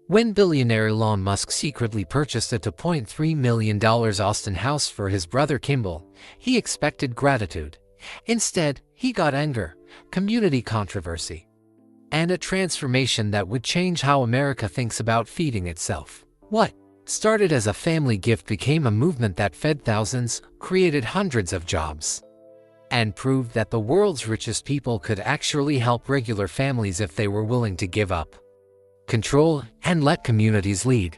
When billionaire Elon Musk secretly purchased a $2.3 million Austin house for his brother Kimball, he expected gratitude. Instead, he got anger, community controversy, and a transformation that would change how America thinks about feeding itself. What started as a family gift became a movement that fed thousands, created hundreds of jobs, and proved that the world's richest people could actually help regular families if they were willing to give up control and let communities lead.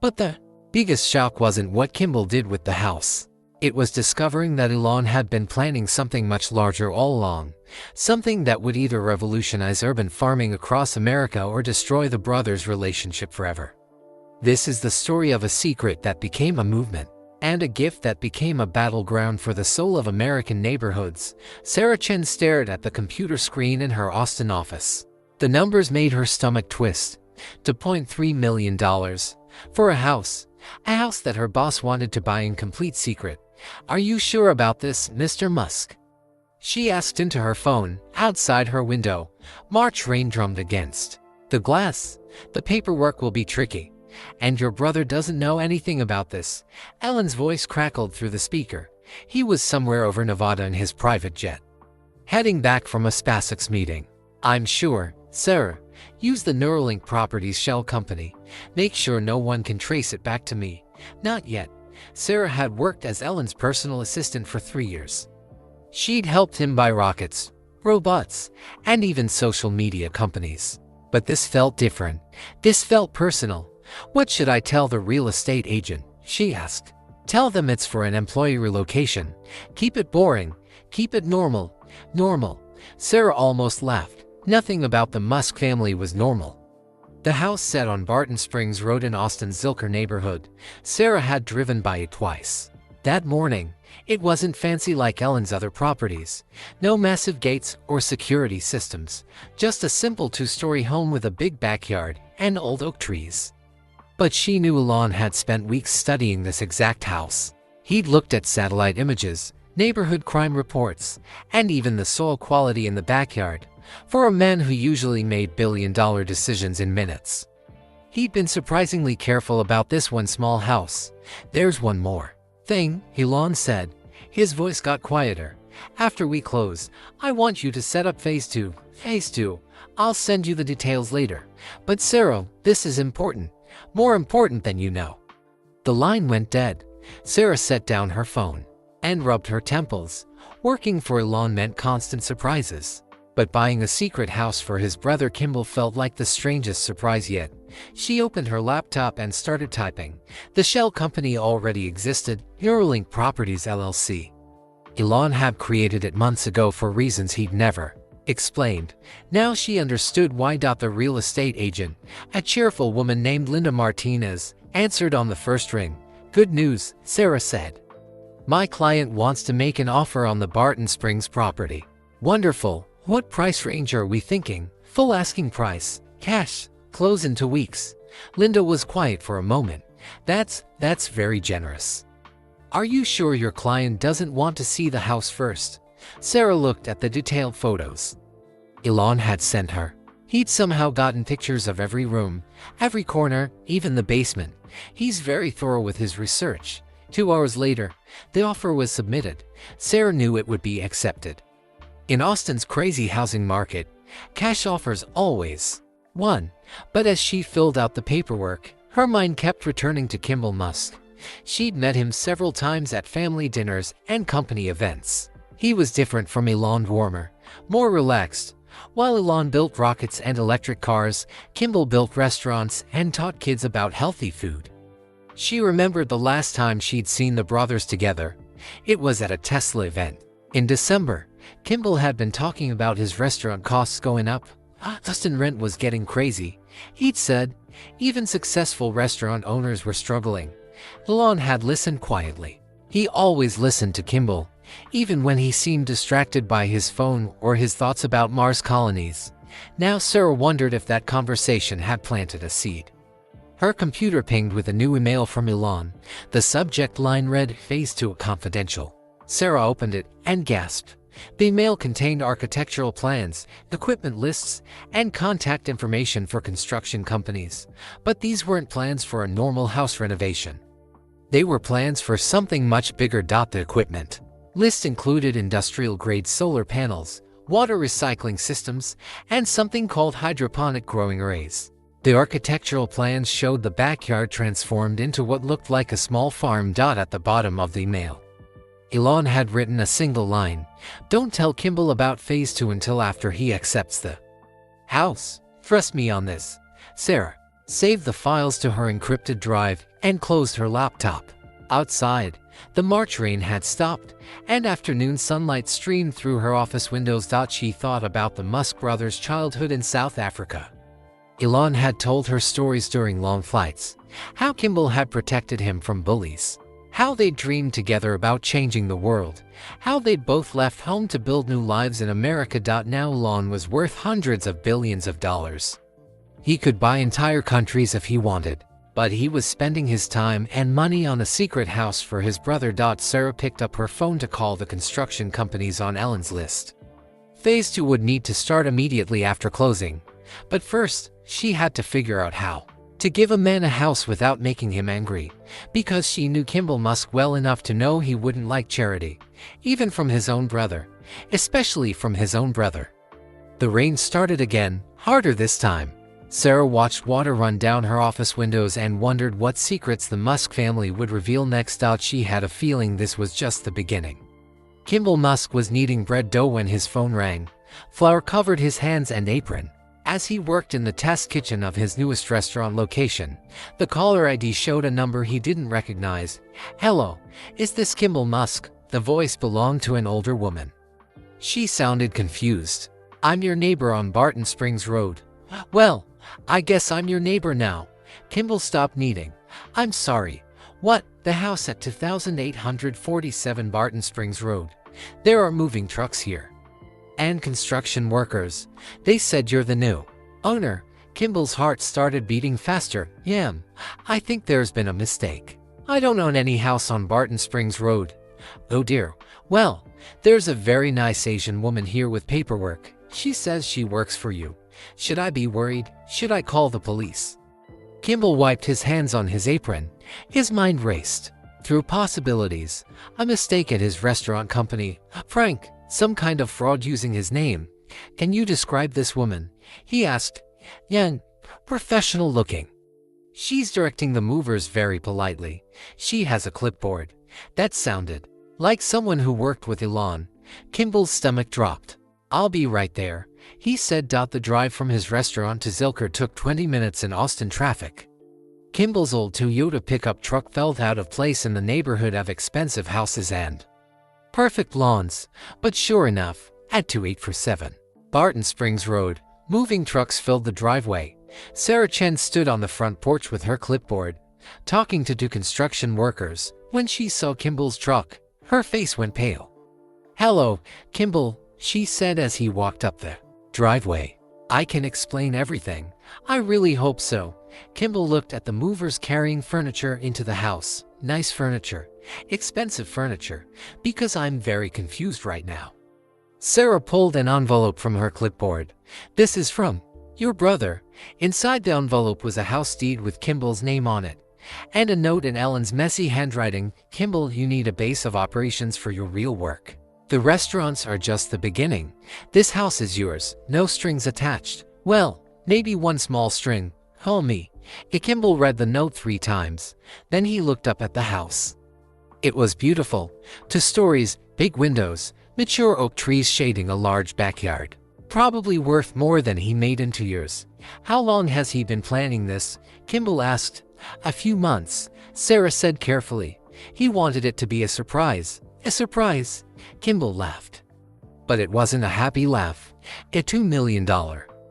But the biggest shock wasn't what Kimball did with the house. It was discovering that Elon had been planning something much larger all along, something that would either revolutionize urban farming across America or destroy the brothers' relationship forever. This is the story of a secret that became a movement, and a gift that became a battleground for the soul of American neighborhoods. Sarah Chen stared at the computer screen in her Austin office. The numbers made her stomach twist. $2.3 million for a house that her boss wanted to buy in complete secret. "Are you sure about this, Mr. Musk?" she asked into her phone. Outside her window, March rain drummed against the glass. "The paperwork will be tricky, and your brother doesn't know anything about this." Ellen's voice crackled through the speaker. He was somewhere over Nevada in his private jet, heading back from a SpaceX meeting. "I'm sure, Sarah. Use the Neuralink Properties shell company. Make sure no one can trace it back to me." Not yet. Sarah had worked as Ellen's personal assistant for 3 years. She'd helped him buy rockets, robots, and even social media companies. But this felt different. This felt personal. "What should I tell the real estate agent?" she asked. "Tell them it's for an employee relocation. Keep it boring. Keep it normal." Normal. Sarah almost laughed. Nothing about the Musk family was normal. The house set on Barton Springs Road in Austin's Zilker neighborhood. Sarah had driven by it twice. That morning, it wasn't fancy like Ellen's other properties. No massive gates or security systems. Just a simple 2-story home with a big backyard and old oak trees. But she knew Elon had spent weeks studying this exact house. He'd looked at satellite images, neighborhood crime reports, and even the soil quality in the backyard. For a man who usually made billion-dollar decisions in minutes, he'd been surprisingly careful about this one small house. "There's one more thing," Elon said. His voice got quieter. "After we close, I want you to set up phase 2. Phase 2. I'll send you the details later. But Sarah, this is important. More important than you know." The line went dead. Sarah set down her phone and rubbed her temples. Working for Elon meant constant surprises. But buying a secret house for his brother Kimball felt like the strangest surprise yet. She opened her laptop and started typing. The shell company already existed, Neuralink Properties LLC. Elon had created it months ago for reasons he'd never explained. Now she understood why. The real estate agent, a cheerful woman named Linda Martinez, answered on the first ring. "Good news," Sarah said. "My client wants to make an offer on the Barton Springs property." "Wonderful. What price range are we thinking?" "Full asking price. Cash. Close in 2 weeks." Linda was quiet for a moment. That's very generous." "Are you sure your client doesn't want to see the house first?" Sarah looked at the detailed photos Elon had sent her. He'd somehow gotten pictures of every room, every corner, even the basement. He's very thorough with his research. 2 hours later, the offer was submitted. Sarah knew it would be accepted. In Austin's crazy housing market, cash offers always won. But as she filled out the paperwork, her mind kept returning to Kimball Musk. She'd met him several times at family dinners and company events. He was different from Elon, warmer, more relaxed. While Elon built rockets and electric cars, Kimball built restaurants and taught kids about healthy food. She remembered the last time she'd seen the brothers together. It was at a Tesla event. In December, Kimball had been talking about his restaurant costs going up. Austin rent was getting crazy, he'd said. Even successful restaurant owners were struggling. Elon had listened quietly. He always listened to Kimball, even when he seemed distracted by his phone or his thoughts about Mars colonies. Now Sarah wondered if that conversation had planted a seed. Her computer pinged with a new email from Elon. The subject line read, "Phase 2 confidential." Sarah opened it and gasped. The email contained architectural plans, equipment lists, and contact information for construction companies. But these weren't plans for a normal house renovation. They were plans for something much bigger. The equipment list included industrial-grade solar panels, water recycling systems, and something called hydroponic growing arrays. The architectural plans showed the backyard transformed into what looked like a small farm. At the bottom of the email, Elon had written a single line: "Don't tell Kimball about phase 2 until after he accepts the house. Trust me on this." Sarah saved the files to her encrypted drive and closed her laptop. Outside, the March rain had stopped, and afternoon sunlight streamed through her office windows. She thought about the Musk brothers' childhood in South Africa. Elon had told her stories during long flights, how Kimball had protected him from bullies, how they'd dreamed together about changing the world, how they'd both left home to build new lives in America. Now Elon was worth hundreds of billions of dollars. He could buy entire countries if he wanted, but he was spending his time and money on a secret house for his brother. Sarah picked up her phone to call the construction companies on Elon's list. Phase 2 would need to start immediately after closing, but first, she had to figure out how to give a man a house without making him angry, because she knew Kimball Musk well enough to know he wouldn't like charity, even from his own brother, especially from his own brother. The rain started again, harder this time. Sarah watched water run down her office windows and wondered what secrets the Musk family would reveal next. She had a feeling this was just the beginning. Kimball Musk was kneading bread dough when his phone rang. Flour covered his hands and apron. As he worked in the test kitchen of his newest restaurant location, the caller ID showed a number he didn't recognize. "Hello, is this Kimball Musk?" The voice belonged to an older woman. She sounded confused. "I'm your neighbor on Barton Springs Road." "Well, I guess I'm your neighbor now." Kimball stopped kneading. "I'm sorry. What? The house at 2847 Barton Springs Road. There are moving trucks here and construction workers. They said you're the new owner." Kimball's heart started beating faster. "Yeah, I think there's been a mistake. I don't own any house on Barton Springs Road." "Oh dear. Well, there's a very nice Asian woman here with paperwork. She says she works for you. Should I be worried? Should I call the police?" Kimball wiped his hands on his apron. His mind raced through possibilities. A mistake at his restaurant company. Frank, some kind of fraud using his name. "Can you describe this woman?" he asked. "Young, professional looking. She's directing the movers very politely. She has a clipboard." That sounded like someone who worked with Elon. Kimball's stomach dropped. "I'll be right there," he said. The drive from his restaurant to Zilker took 20 minutes in Austin traffic. Kimball's old Toyota pickup truck felt out of place in the neighborhood of expensive houses and perfect lawns. But sure enough, at 2847 Barton Springs Road, moving trucks filled the driveway. Sarah Chen stood on the front porch with her clipboard, talking to two construction workers. When she saw Kimball's truck, her face went pale. "Hello, Kimball," she said as he walked up the driveway. "I can explain everything." "I really hope so." Kimball looked at the movers carrying furniture into the house. "Nice furniture, expensive furniture, because I'm very confused right now." Sarah pulled an envelope from her clipboard. "This is from your brother." Inside the envelope was a house deed with Kimball's name on it, and a note in Ellen's messy handwriting. "Kimball, you need a base of operations for your real work. The restaurants are just the beginning. This house is yours, no strings attached. Well, maybe one small string. Call me." Kimball read the note 3 times. Then he looked up at the house. It was beautiful. 2 stories, big windows, mature oak trees shading a large backyard. Probably worth more than he made in 2 years. "How long has he been planning this?" Kimball asked. "A few months," Sarah said carefully. "He wanted it to be a surprise." "A surprise?" Kimball laughed. But it wasn't a happy laugh. A $2 million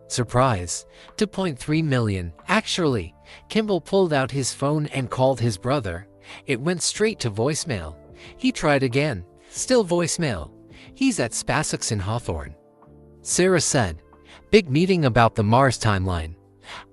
surprise. 2.3 million, actually. Kimball pulled out his phone and called his brother. It went straight to voicemail. He tried again. Still voicemail. "He's at Spasix in Hawthorne," Sarah said. "Big meeting about the Mars timeline."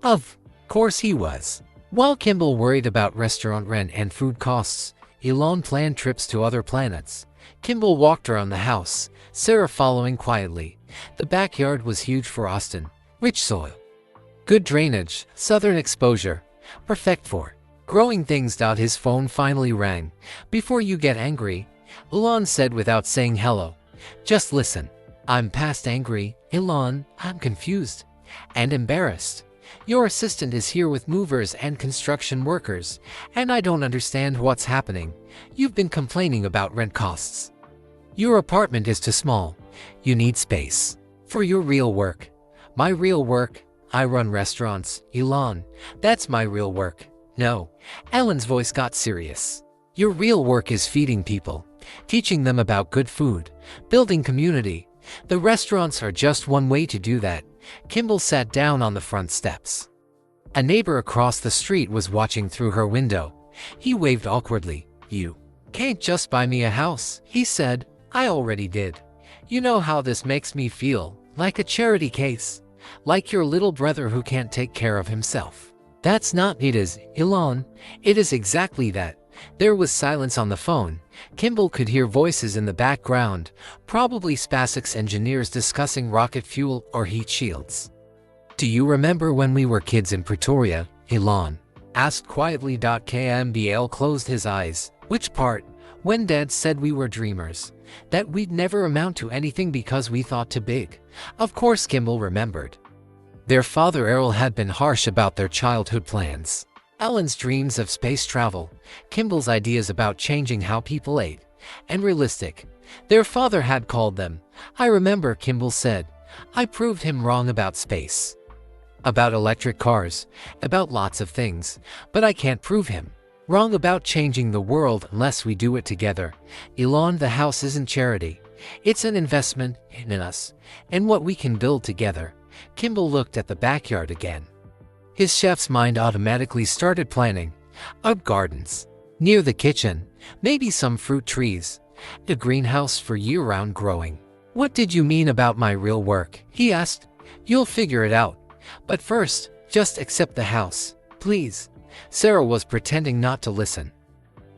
Of course he was. While Kimball worried about restaurant rent and food costs, Elon planned trips to other planets. Kimball walked around the house, Sarah following quietly. The backyard was huge for Austin. Rich soil, good drainage, southern exposure, perfect for growing things. His phone finally rang. "Before you get angry," Elon said without saying hello. "Just listen." "I'm past angry, Elon. I'm confused and embarrassed. Your assistant is here with movers and construction workers, and I don't understand what's happening. You've been complaining about rent costs. Your apartment is too small. You need space for your real work." "My real work? I run restaurants, Elon. That's my real work." "No." Ellen's voice got serious. "Your real work is feeding people, teaching them about good food, building community. The restaurants are just one way to do that." Kimball sat down on the front steps. A neighbor across the street was watching through her window. He waved awkwardly. "You can't just buy me a house," he said. "I already did. You know how this makes me feel, like a charity case, like your little brother who can't take care of himself." "That's not it is, Elon. It is exactly that." There was silence on the phone. Kimball could hear voices in the background, probably SpaceX engineers discussing rocket fuel or heat shields. "Do you remember when we were kids in Pretoria?" Elon asked quietly. Kimball closed his eyes. "Which part?" "When Dad said we were dreamers, that we'd never amount to anything because we thought too big." Of course Kimball remembered. Their father Errol had been harsh about their childhood plans. Ellen's dreams of space travel, Kimball's ideas about changing how people ate, and realistic. Their father had called them. "I remember," Kimball said. "I proved him wrong about space, about electric cars, about lots of things, but I can't prove him wrong about changing the world unless we do it together." "Elon, the house isn't charity. It's an investment in us and what we can build together." Kimball looked at the backyard again. His chef's mind automatically started planning. Up gardens near the kitchen, maybe some fruit trees, a greenhouse for year-round growing. "What did you mean about my real work?" he asked. "You'll figure it out. But first, just accept the house, please." Sarah was pretending not to listen,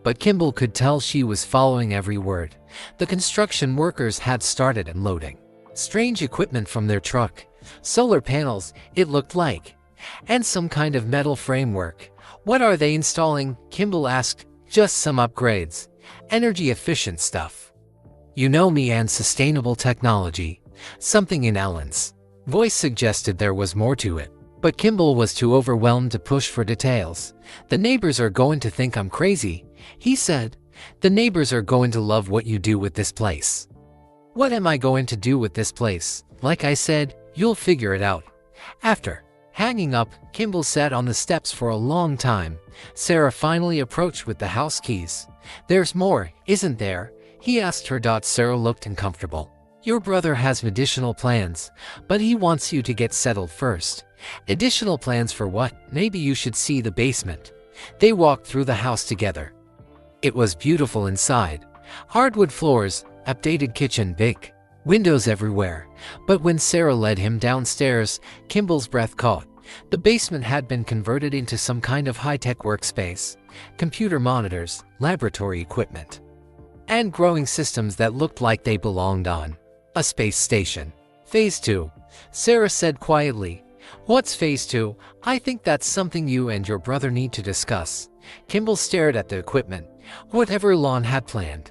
but Kimball could tell she was following every word. The construction workers had started unloading strange equipment from their truck. Solar panels, it looked like, and some kind of metal framework. "What are they installing?" Kimball asked. "Just some upgrades. Energy-efficient stuff. You know me, and sustainable technology." Something in Ellen's voice suggested there was more to it, but Kimball was too overwhelmed to push for details. "The neighbors are going to think I'm crazy," he said. "The neighbors are going to love what you do with this place." "What am I going to do with this place?" "Like I said, you'll figure it out." After hanging up, Kimball sat on the steps for a long time. Sarah finally approached with the house keys. "There's more, isn't there?" he asked her. Sarah looked uncomfortable. "Your brother has additional plans, but he wants you to get settled first." "Additional plans for what?" "Maybe you should see the basement." They walked through the house together. It was beautiful inside. Hardwood floors, updated kitchen, big windows everywhere. But when Sarah led him downstairs, Kimball's breath caught. The basement had been converted into some kind of high-tech workspace. Computer monitors, laboratory equipment, and growing systems that looked like they belonged on a space station. "Phase 2, Sarah said quietly. "What's Phase 2? I think that's something you and your brother need to discuss." Kimball stared at the equipment. Whatever Elon had planned,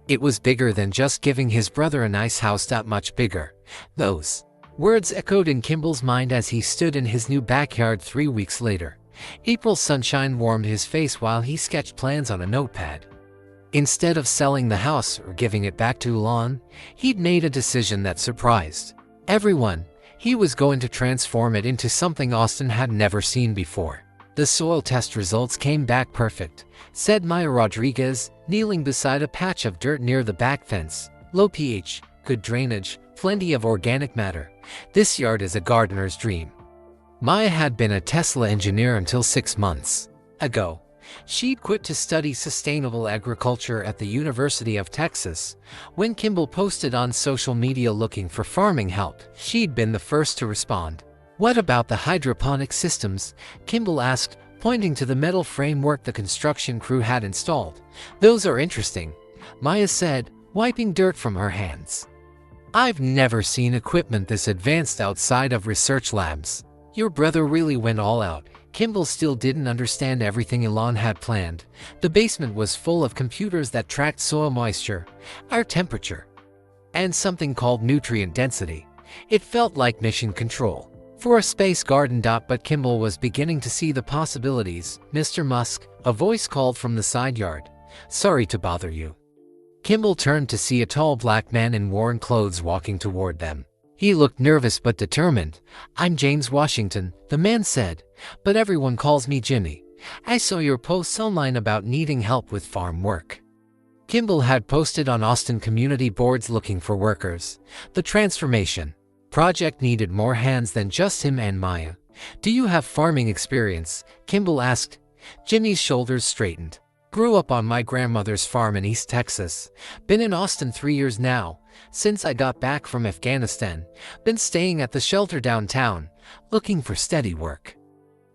it was bigger than just giving his brother a nice house. That much bigger. Those words echoed in Kimball's mind as he stood in his new backyard 3 weeks later. April sunshine warmed his face while he sketched plans on a notepad. Instead of selling the house or giving it back to Elon, he'd made a decision that surprised everyone. He was going to transform it into something Austin had never seen before. "The soil test results came back perfect," said Maya Rodriguez, kneeling beside a patch of dirt near the back fence. "Low pH, good drainage, plenty of organic matter. This yard is a gardener's dream." Maya had been a Tesla engineer until 6 months ago. She'd quit to study sustainable agriculture at the University of Texas. When Kimball posted on social media looking for farming help, she'd been the first to respond. "What about the hydroponic systems?" Kimball asked, pointing to the metal framework the construction crew had installed. "Those are interesting," Maya said, wiping dirt from her hands. "I've never seen equipment this advanced outside of research labs. Your brother really went all out." Kimball still didn't understand everything Elon had planned. The basement was full of computers that tracked soil moisture, air temperature, and something called nutrient density. It felt like mission control for a space garden. But Kimball was beginning to see the possibilities. "Mr. Musk," a voice called from the side yard. "Sorry to bother you." Kimball turned to see a tall black man in worn clothes walking toward them. He looked nervous but determined. "I'm James Washington," the man said, "but everyone calls me Jimmy. I saw your posts online about needing help with farm work." Kimball had posted on Austin community boards looking for workers. The transformation project needed more hands than just him and Maya. "Do you have farming experience?" Kimball asked. Jimmy's shoulders straightened. "Grew up on my grandmother's farm in East Texas. Been in Austin 3 years now. Since I got back from Afghanistan. Been staying at the shelter downtown, looking for steady work."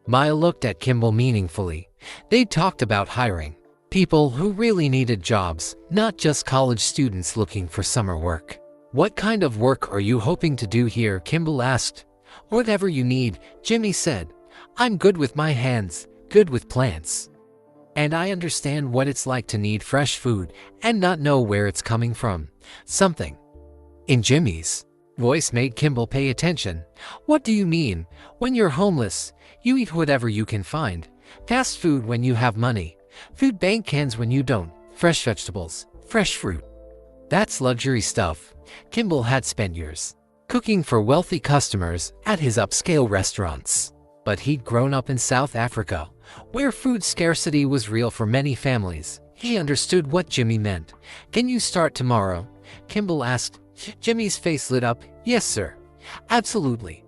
Maya looked at Kimball meaningfully. They talked about hiring people who really needed jobs, not just college students looking for summer work. "What kind of work are you hoping to do here?" Kimball asked. "Whatever you need," Jimmy said. "I'm good with my hands, good with plants. And I understand what it's like to need fresh food and not know where it's coming from." Something in Jimmy's voice made Kimball pay attention. "What do you mean? When you're homeless, you eat whatever you can find. Fast food when you have money. Food bank cans when you don't. Fresh vegetables, fresh fruit. That's luxury stuff." Kimball had spent years cooking for wealthy customers at his upscale restaurants. But he'd grown up in South Africa, where food scarcity was real for many families. He understood what Jimmy meant. "Can you start tomorrow?" Kimball asked. Jimmy's face lit up. "Yes, sir. Absolutely."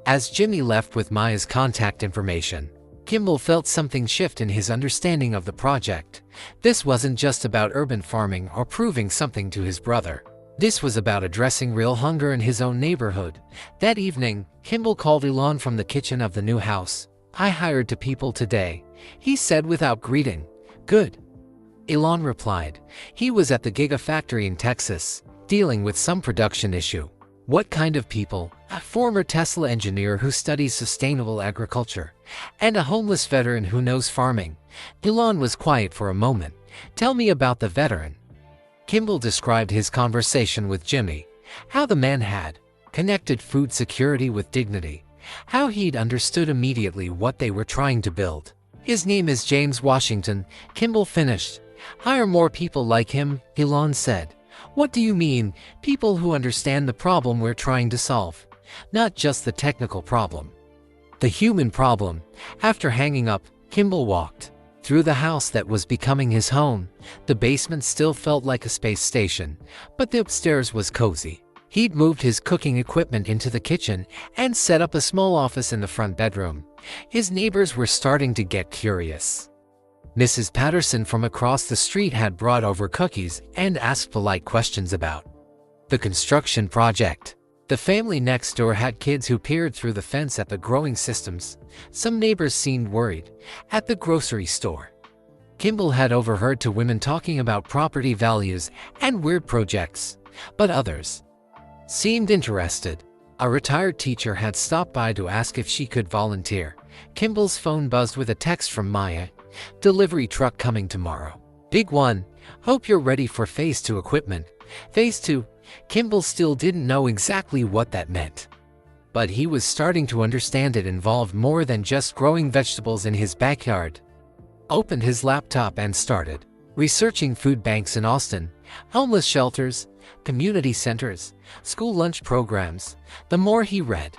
As Jimmy left with Maya's contact information, Kimball felt something shift in his understanding of the project. This wasn't just about urban farming or proving something to his brother. This was about addressing real hunger in his own neighborhood. That evening, Kimball called Elon from the kitchen of the new house. "I hired 2 people today," he said without greeting. "Good," Elon replied. He was at the Gigafactory in Texas, dealing with some production issue. "What kind of people?" "A former Tesla engineer who studies sustainable agriculture, and a homeless veteran who knows farming." Elon was quiet for a moment. "Tell me about the veteran." Kimball described his conversation with Jimmy, how the man had connected food security with dignity, how he'd understood immediately what they were trying to build. "His name is James Washington," Kimball finished. "Hire more people like him," Elon said. "What do you mean?" "People who understand the problem we're trying to solve. Not just the technical problem. The human problem." After hanging up, Kimball walked through the house that was becoming his home. The basement still felt like a space station, but the upstairs was cozy. He'd moved his cooking equipment into the kitchen and set up a small office in the front bedroom. His neighbors were starting to get curious. Mrs. Patterson from across the street had brought over cookies and asked polite questions about the construction project. The family next door had kids who peered through the fence at the growing systems. Some neighbors seemed worried. At the grocery store, Kimball had overheard 2 women talking about property values and weird projects, but others seemed interested. A retired teacher had stopped by to ask if she could volunteer. Kimball's phone buzzed with a text from Maya. "Delivery truck coming tomorrow. Big one. Hope you're ready for phase 2 equipment." Phase 2? Kimball still didn't know exactly what that meant. But he was starting to understand it involved more than just growing vegetables in his backyard. Opened his laptop and started researching food banks in Austin, homeless shelters, community centers, school lunch programs. The more he read,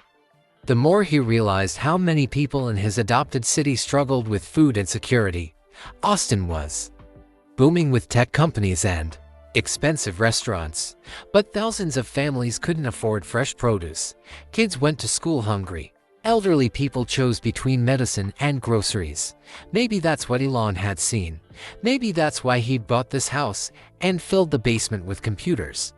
the more he realized how many people in his adopted city struggled with food insecurity. Austin was booming with tech companies and expensive restaurants, but thousands of families couldn't afford fresh produce. Kids went to school hungry. Elderly people chose between medicine and groceries. Maybe that's what Elon had seen. Maybe that's why he'd bought this house and filled the basement with computers.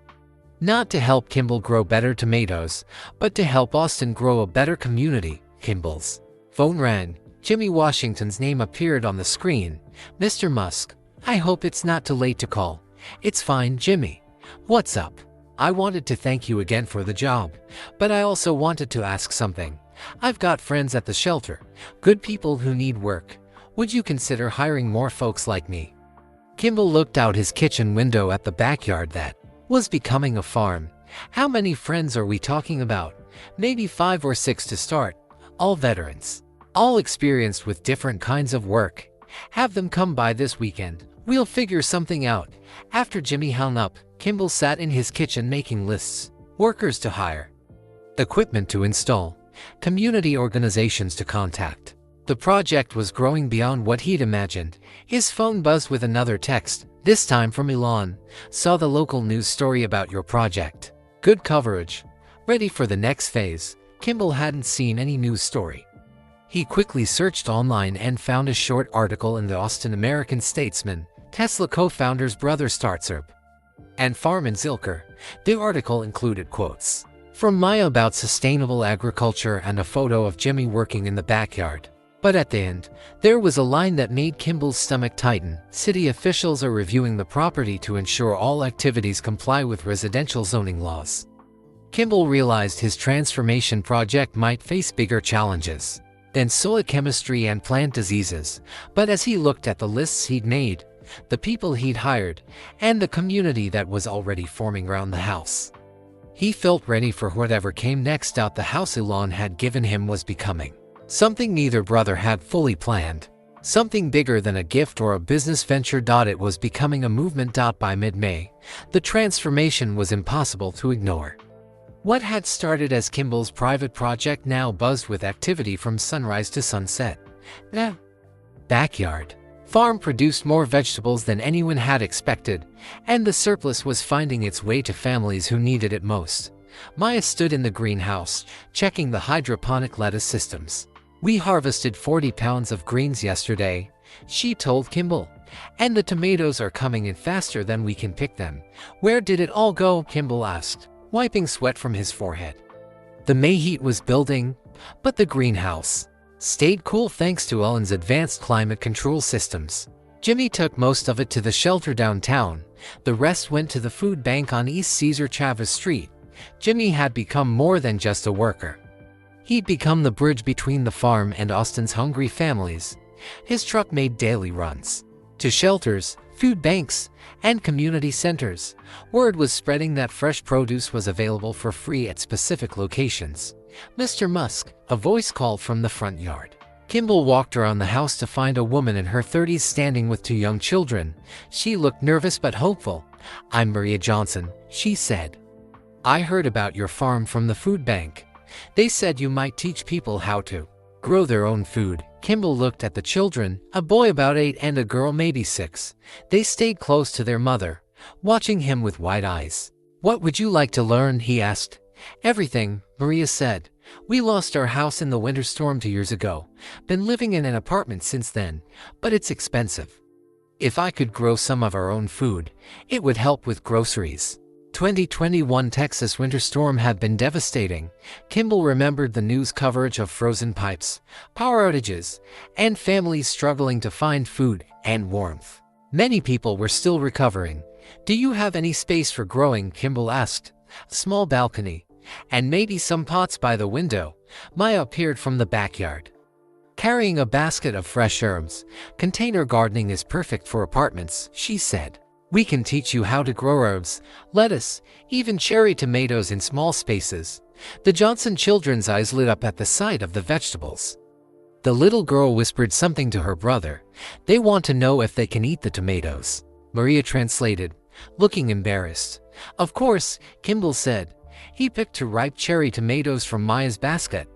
Not to help Kimball grow better tomatoes, but to help Austin grow a better community. Kimball's phone rang. Jimmy Washington's name appeared on the screen. "Mr. Musk, I hope it's not too late to call." "It's fine, Jimmy." "What's up? I wanted to thank you again for the job, but I also wanted to ask something. I've got friends at the shelter, good people who need work. Would you consider hiring more folks like me?" Kimball looked out his kitchen window at the backyard that was becoming a farm. "How many friends are we talking about? Maybe 5 or 6 to start. All veterans. All experienced with different kinds of work. Have them come by this weekend. We'll figure something out." After Jimmy hung up, Kimball sat in his kitchen making lists. Workers to hire, equipment to install, community organizations to contact. The project was growing beyond what he'd imagined. His phone buzzed with another text, this time from Elon. "Saw the local news story about your project. Good coverage. Ready for the next phase." Kimball hadn't seen any news story. He quickly searched online and found a short article in the Austin American-Statesman. Tesla co-founder's brother starts up and farm in Zilker. The article included quotes from Maya about sustainable agriculture and a photo of Jimmy working in the backyard. But at the end, there was a line that made Kimball's stomach tighten. "City officials are reviewing the property to ensure all activities comply with residential zoning laws." Kimball realized his transformation project might face bigger challenges than soil chemistry and plant diseases. But as he looked at the lists he'd made, the people he'd hired, and the community that was already forming around the house, he felt ready for whatever came next. The house Elon had given him was becoming something neither brother had fully planned. Something bigger than a gift or a business venture. It was becoming a movement. By mid-May, the transformation was impossible to ignore. What had started as Kimball's private project now buzzed with activity from sunrise to sunset. The backyard farm produced more vegetables than anyone had expected, and the surplus was finding its way to families who needed it most. Maya stood in the greenhouse, checking the hydroponic lettuce systems. "We harvested 40 pounds of greens yesterday," she told Kimball. "And the tomatoes are coming in faster than we can pick them." "Where did it all go?" Kimball asked, wiping sweat from his forehead. The May heat was building, but the greenhouse stayed cool thanks to Elon's advanced climate control systems. Jimmy took most of it to the shelter downtown. The rest went to the food bank on East Cesar Chavez Street. Jimmy had become more than just a worker. He'd become the bridge between the farm and Austin's hungry families. His truck made daily runs to shelters, food banks, and community centers. Word was spreading that fresh produce was available for free at specific locations. "Mr. Musk," a voice called from the front yard. Kimball walked around the house to find a woman in her 30s standing with 2 young children. She looked nervous but hopeful. "I'm Maria Johnson," she said. "I heard about your farm from the food bank. They said you might teach people how to grow their own food." Kimball looked at the children, a boy about 8 and a girl maybe 6. They stayed close to their mother, watching him with wide eyes. "What would you like to learn?" he asked. "Everything," Maria said. "We lost our house in the winter storm 2 years ago. Been living in an apartment since then, but it's expensive. If I could grow some of our own food, it would help with groceries." 2021 Texas winter storm had been devastating. Kimball remembered the news coverage of frozen pipes, power outages, and families struggling to find food and warmth. Many people were still recovering. "Do you have any space for growing?" Kimball asked. "A small balcony, and maybe some pots by the window." Maya appeared from the backyard, carrying a basket of fresh herbs. "Container gardening is perfect for apartments," she said. "We can teach you how to grow herbs, lettuce, even cherry tomatoes in small spaces." The Johnson children's eyes lit up at the sight of the vegetables. The little girl whispered something to her brother. "They want to know if they can eat the tomatoes," Maria translated, looking embarrassed. "Of course," Kimball said. He picked 2 ripe cherry tomatoes from Maya's basket.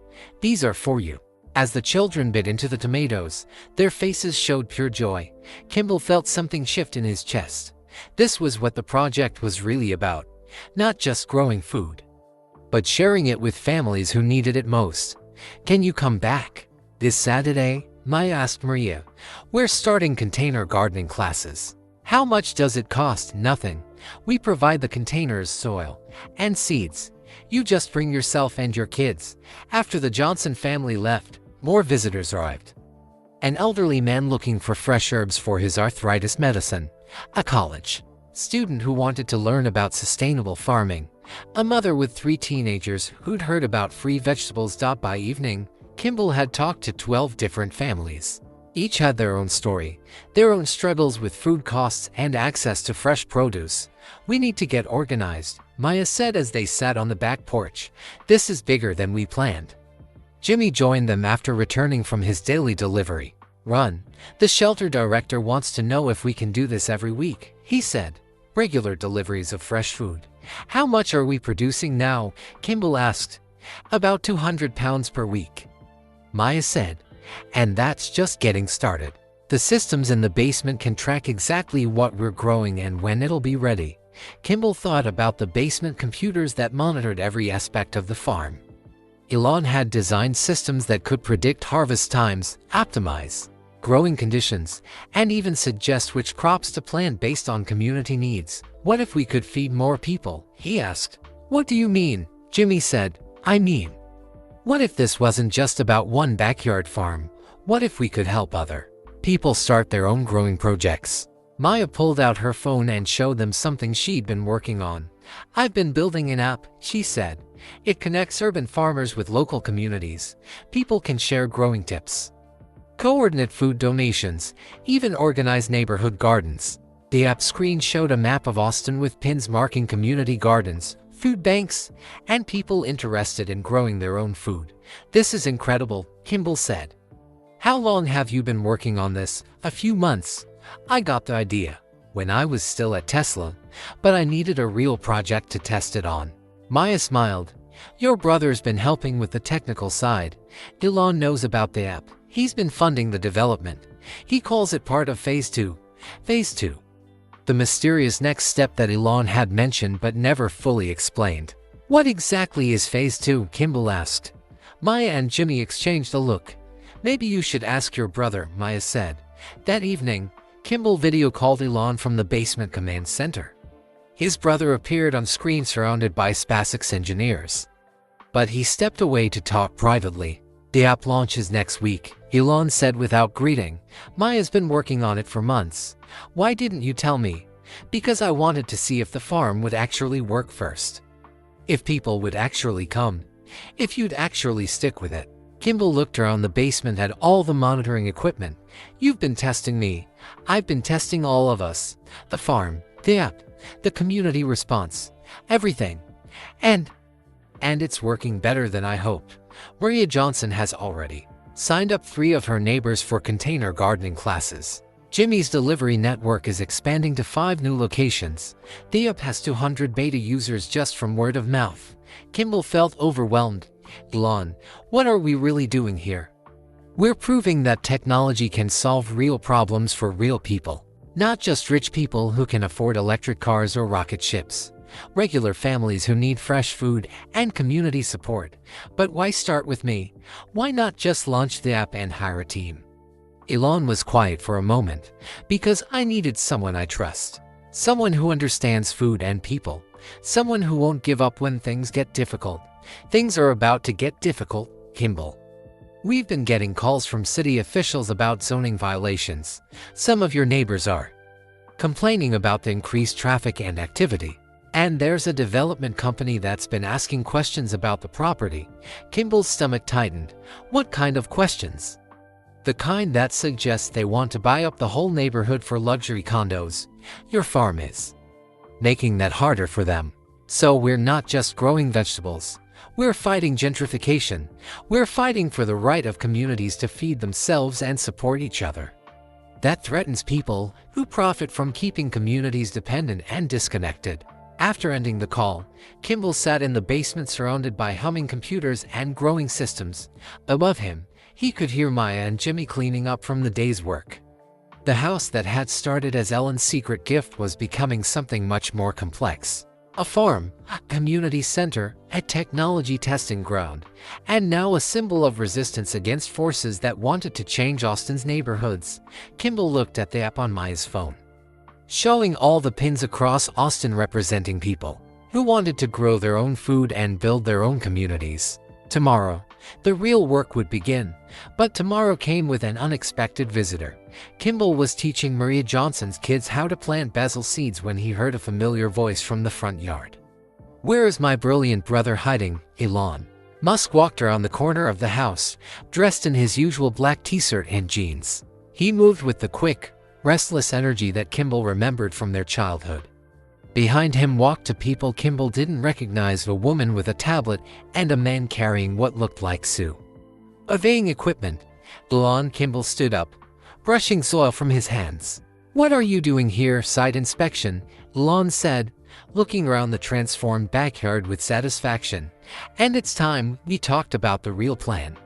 "These are for you." As the children bit into the tomatoes, their faces showed pure joy. Kimball felt something shift in his chest. This was what the project was really about. Not just growing food, but sharing it with families who needed it most. "Can you come back this Saturday?" Maya asked Maria. "We're starting container gardening classes." "How much does it cost?" "Nothing. We provide the containers, soil, and seeds. You just bring yourself and your kids." After the Johnson family left, more visitors arrived. An elderly man looking for fresh herbs for his arthritis medicine. A college student who wanted to learn about sustainable farming, a mother with 3 teenagers who'd heard about free vegetables. By evening, Kimball had talked to 12 different families. Each had their own story, their own struggles with food costs and access to fresh produce. "We need to get organized," Maya said as they sat on the back porch. "This is bigger than we planned." Jimmy joined them after returning from his daily delivery run. "The shelter director wants to know if we can do this every week," he said. "Regular deliveries of fresh food." "How much are we producing now?" Kimball asked. "About 200 pounds per week," Maya said. "And that's just getting started. The systems in the basement can track exactly what we're growing and when it'll be ready." Kimball thought about the basement computers that monitored every aspect of the farm. Elon had designed systems that could predict harvest times, optimize growing conditions, and even suggest which crops to plant based on community needs. "What if we could feed more people?" he asked. "What do you mean?" Jimmy said. "I mean, what if this wasn't just about one backyard farm? What if we could help other people start their own growing projects?" Maya pulled out her phone and showed them something she'd been working on. "I've been building an app," she said. "It connects urban farmers with local communities. People can share growing tips, coordinate food donations, even organize neighborhood gardens." The app screen showed a map of Austin with pins marking community gardens, food banks, and people interested in growing their own food. "This is incredible," Kimball said. "How long have you been working on this?" "A few months. I got the idea when I was still at Tesla, but I needed a real project to test it on." Maya smiled. "Your brother's been helping with the technical side. Elon knows about the app. He's been funding the development. He calls it part of Phase 2. Phase 2. The mysterious next step that Elon had mentioned but never fully explained. "What exactly is Phase 2? Kimball asked. Maya and Jimmy exchanged a look. "Maybe you should ask your brother," Maya said. That evening, Kimball video called Elon from the basement command center. His brother appeared on screen surrounded by SpaceX engineers. But he stepped away to talk privately. "The app launches next week," Elon said without greeting. "Maya's been working on it for months. Why didn't you tell me?" "Because I wanted to see if the farm would actually work first. If people would actually come. If you'd actually stick with it." Kimball looked around the basement at all the monitoring equipment. "You've been testing me. I've been testing all of us. The farm, the app, the community response, everything. And it's working better than I hoped." Maria Johnson has already signed up 3 of her neighbors for container gardening classes. Jimmy's delivery network is expanding to 5 new locations. The app has 200 beta users just from word of mouth. Kimball felt overwhelmed. "Elon, what are we really doing here? We're proving that technology can solve real problems for real people. Not just rich people who can afford electric cars or rocket ships. Regular families who need fresh food and community support. But why start with me? Why not just launch the app and hire a team?" Elon was quiet for a moment. "Because I needed someone I trust. Someone who understands food and people. Someone who won't give up when things get difficult." "Things are about to get difficult, Kimball. We've been getting calls from city officials about zoning violations. Some of your neighbors are complaining about the increased traffic and activity. And there's a development company that's been asking questions about the property." Kimball's stomach tightened. "What kind of questions?" "The kind that suggests they want to buy up the whole neighborhood for luxury condos. Your farm is making that harder for them. So we're not just growing vegetables. We're fighting gentrification. We're fighting for the right of communities to feed themselves and support each other. That threatens people who profit from keeping communities dependent and disconnected." After ending the call, Kimball sat in the basement surrounded by humming computers and growing systems. Above him, he could hear Maya and Jimmy cleaning up from the day's work. The house that had started as Ellen's secret gift was becoming something much more complex. A farm, a community center, a technology testing ground, and now a symbol of resistance against forces that wanted to change Austin's neighborhoods. Kimball looked at the app on Maya's phone, showing all the pins across Austin representing people who wanted to grow their own food and build their own communities. Tomorrow, The real work would begin. But tomorrow came with an unexpected visitor. Kimball was teaching Maria Johnson's kids how to plant basil seeds when he heard a familiar voice from the front yard. "Where is my brilliant brother hiding, Elon?" Musk walked around the corner of the house, dressed in his usual black t-shirt and jeans. He moved with the quick, restless energy that Kimball remembered from their childhood. Behind him walked two people Kimball didn't recognize, a woman with a tablet and a man carrying what looked like surveying equipment. Elon Kimball stood up, brushing soil from his hands. "What are you doing here, site inspection?" Elon said, looking around the transformed backyard with satisfaction. "And it's time we talked about the real plan."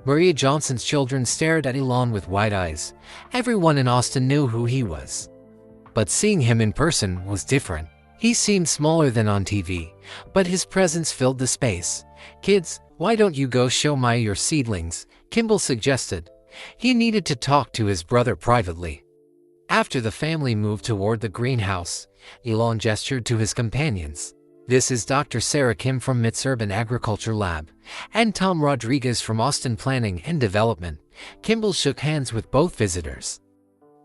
Maria Johnson's children stared at Elon with wide eyes. Everyone in Austin knew who he was. But seeing him in person was different. He seemed smaller than on TV, but his presence filled the space. "Kids, why don't you go show Maya your seedlings?" Kimball suggested. He needed to talk to his brother privately. After the family moved toward the greenhouse, Elon gestured to his companions. "This is Dr. Sarah Kim from MIT's Urban Agriculture Lab, and Tom Rodriguez from Austin Planning and Development." Kimball shook hands with both visitors,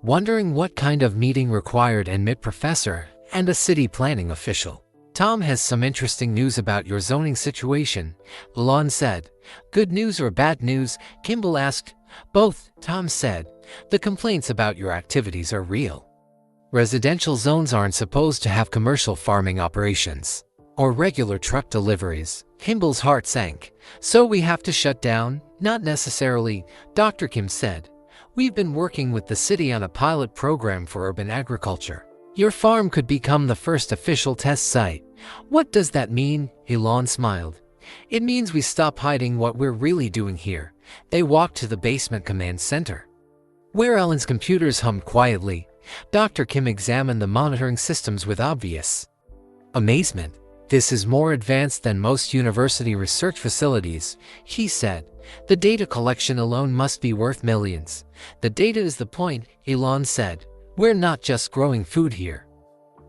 wondering what kind of meeting required an MIT professor and a city planning official. "Tom has some interesting news about your zoning situation," Elon said. "Good news or bad news?" Kimball asked. "Both," Tom said. "The complaints about your activities are real. Residential zones aren't supposed to have commercial farming operations or regular truck deliveries." Kimball's heart sank. "So we have to shut down?" "Not necessarily," Dr. Kim said. "We've been working with the city on a pilot program for urban agriculture. Your farm could become the first official test site." "What does that mean?" Elon smiled. "It means we stop hiding what we're really doing here." They walked to the basement command center, where Ellen's computers hummed quietly. Dr. Kim examined the monitoring systems with obvious amazement. "This is more advanced than most university research facilities," he said. "The data collection alone must be worth millions." "The data is the point," Elon said. "We're not just growing food here.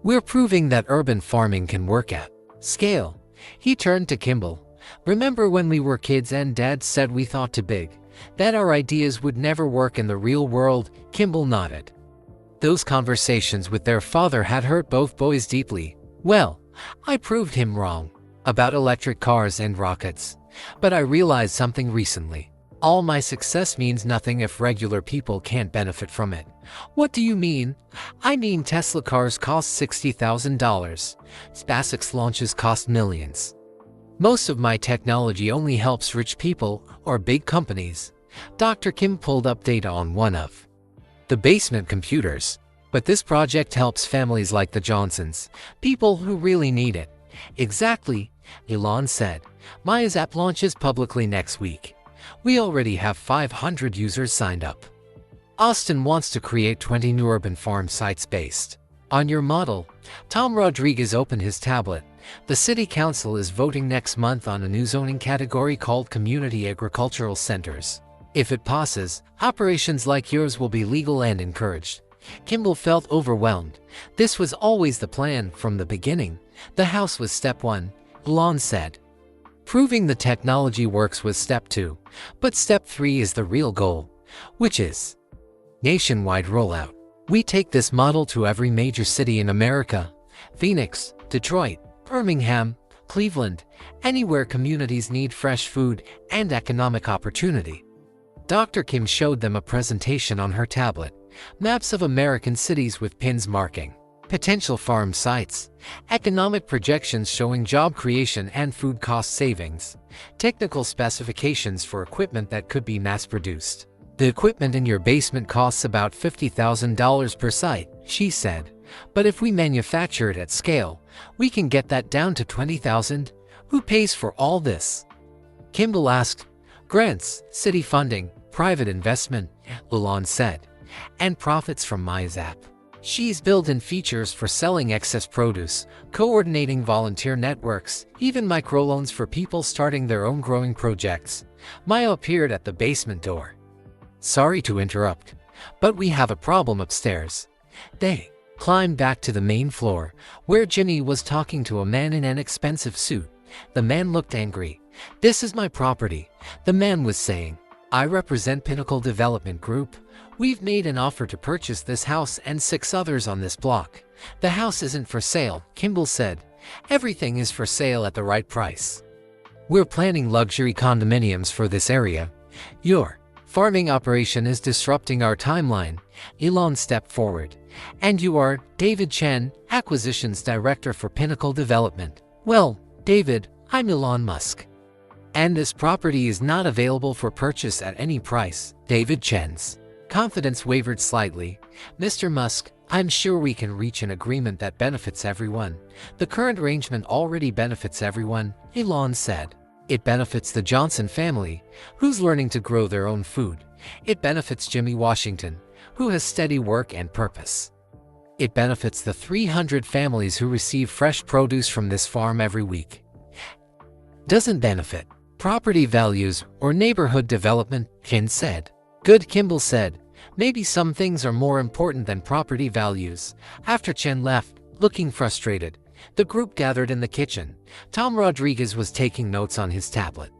We're proving that urban farming can work at scale." He turned to Kimball. "Remember when we were kids and Dad said we thought too big, that our ideas would never work in the real world?" Kimball nodded. Those conversations with their father had hurt both boys deeply. "Well, I proved him wrong about electric cars and rockets. But I realized something recently. All my success means nothing if regular people can't benefit from it." "What do you mean?" "I mean Tesla cars cost $60,000. SpaceX launches cost millions. Most of my technology only helps rich people or big companies." Dr. Kim pulled up data on one of the basement computers. "But this project helps families like the Johnsons, people who really need it." "Exactly," Elon said. "Maya's app launches publicly next week. We already have 500 users signed up. Austin wants to create 20 new urban farm sites based on your model." Tom Rodriguez opened his tablet. "The city council is voting next month on a new zoning category called Community Agricultural Centers. If it passes, operations like yours will be legal and encouraged." Kimball felt overwhelmed. This was always the plan from the beginning. The house was step one, Elon said. Proving the technology works was step two. But step three is the real goal, which is nationwide rollout. We take this model to every major city in America: Phoenix, Detroit, Birmingham, Cleveland, anywhere communities need fresh food and economic opportunity. Dr. Kim showed them a presentation on her tablet. Maps of American cities with pins marking potential farm sites, economic projections showing job creation and food cost savings, technical specifications for equipment that could be mass-produced. "The equipment in your basement costs about $50,000 per site," she said. "But if we manufacture it at scale, we can get that down to $20,000. Who pays for all this?" Kimball asked. "Grants, city funding, private investment," Elon said, "and profits from Maya's app. She's built-in features for selling excess produce, coordinating volunteer networks, even microloans for people starting their own growing projects." Maya appeared at the basement door. "Sorry to interrupt, but we have a problem upstairs." They climbed back to the main floor, where Jimmy was talking to a man in an expensive suit. The man looked angry. "This is my property," the man was saying. "I represent Pinnacle Development Group. We've made an offer to purchase this house and 6 others on this block. The house isn't for sale," Kimball said. "Everything is for sale at the right price. We're planning luxury condominiums for this area. Your farming operation is disrupting our timeline." Elon stepped forward. "And you are David Chen, Acquisitions Director for Pinnacle Development." "Well, David, I'm Elon Musk. And this property is not available for purchase at any price." David Chen's confidence wavered slightly. "Mr. Musk, I'm sure we can reach an agreement that benefits everyone." "The current arrangement already benefits everyone," Elon said. "It benefits the Johnson family, who's learning to grow their own food. It benefits Jimmy Washington, who has steady work and purpose. It benefits the 300 families who receive fresh produce from this farm every week. Doesn't benefit property values or neighborhood development," Chen said. "Good," Kimball said. "Maybe some things are more important than property values." After Chen left, looking frustrated, the group gathered in the kitchen. Tom Rodriguez was taking notes on his tablet.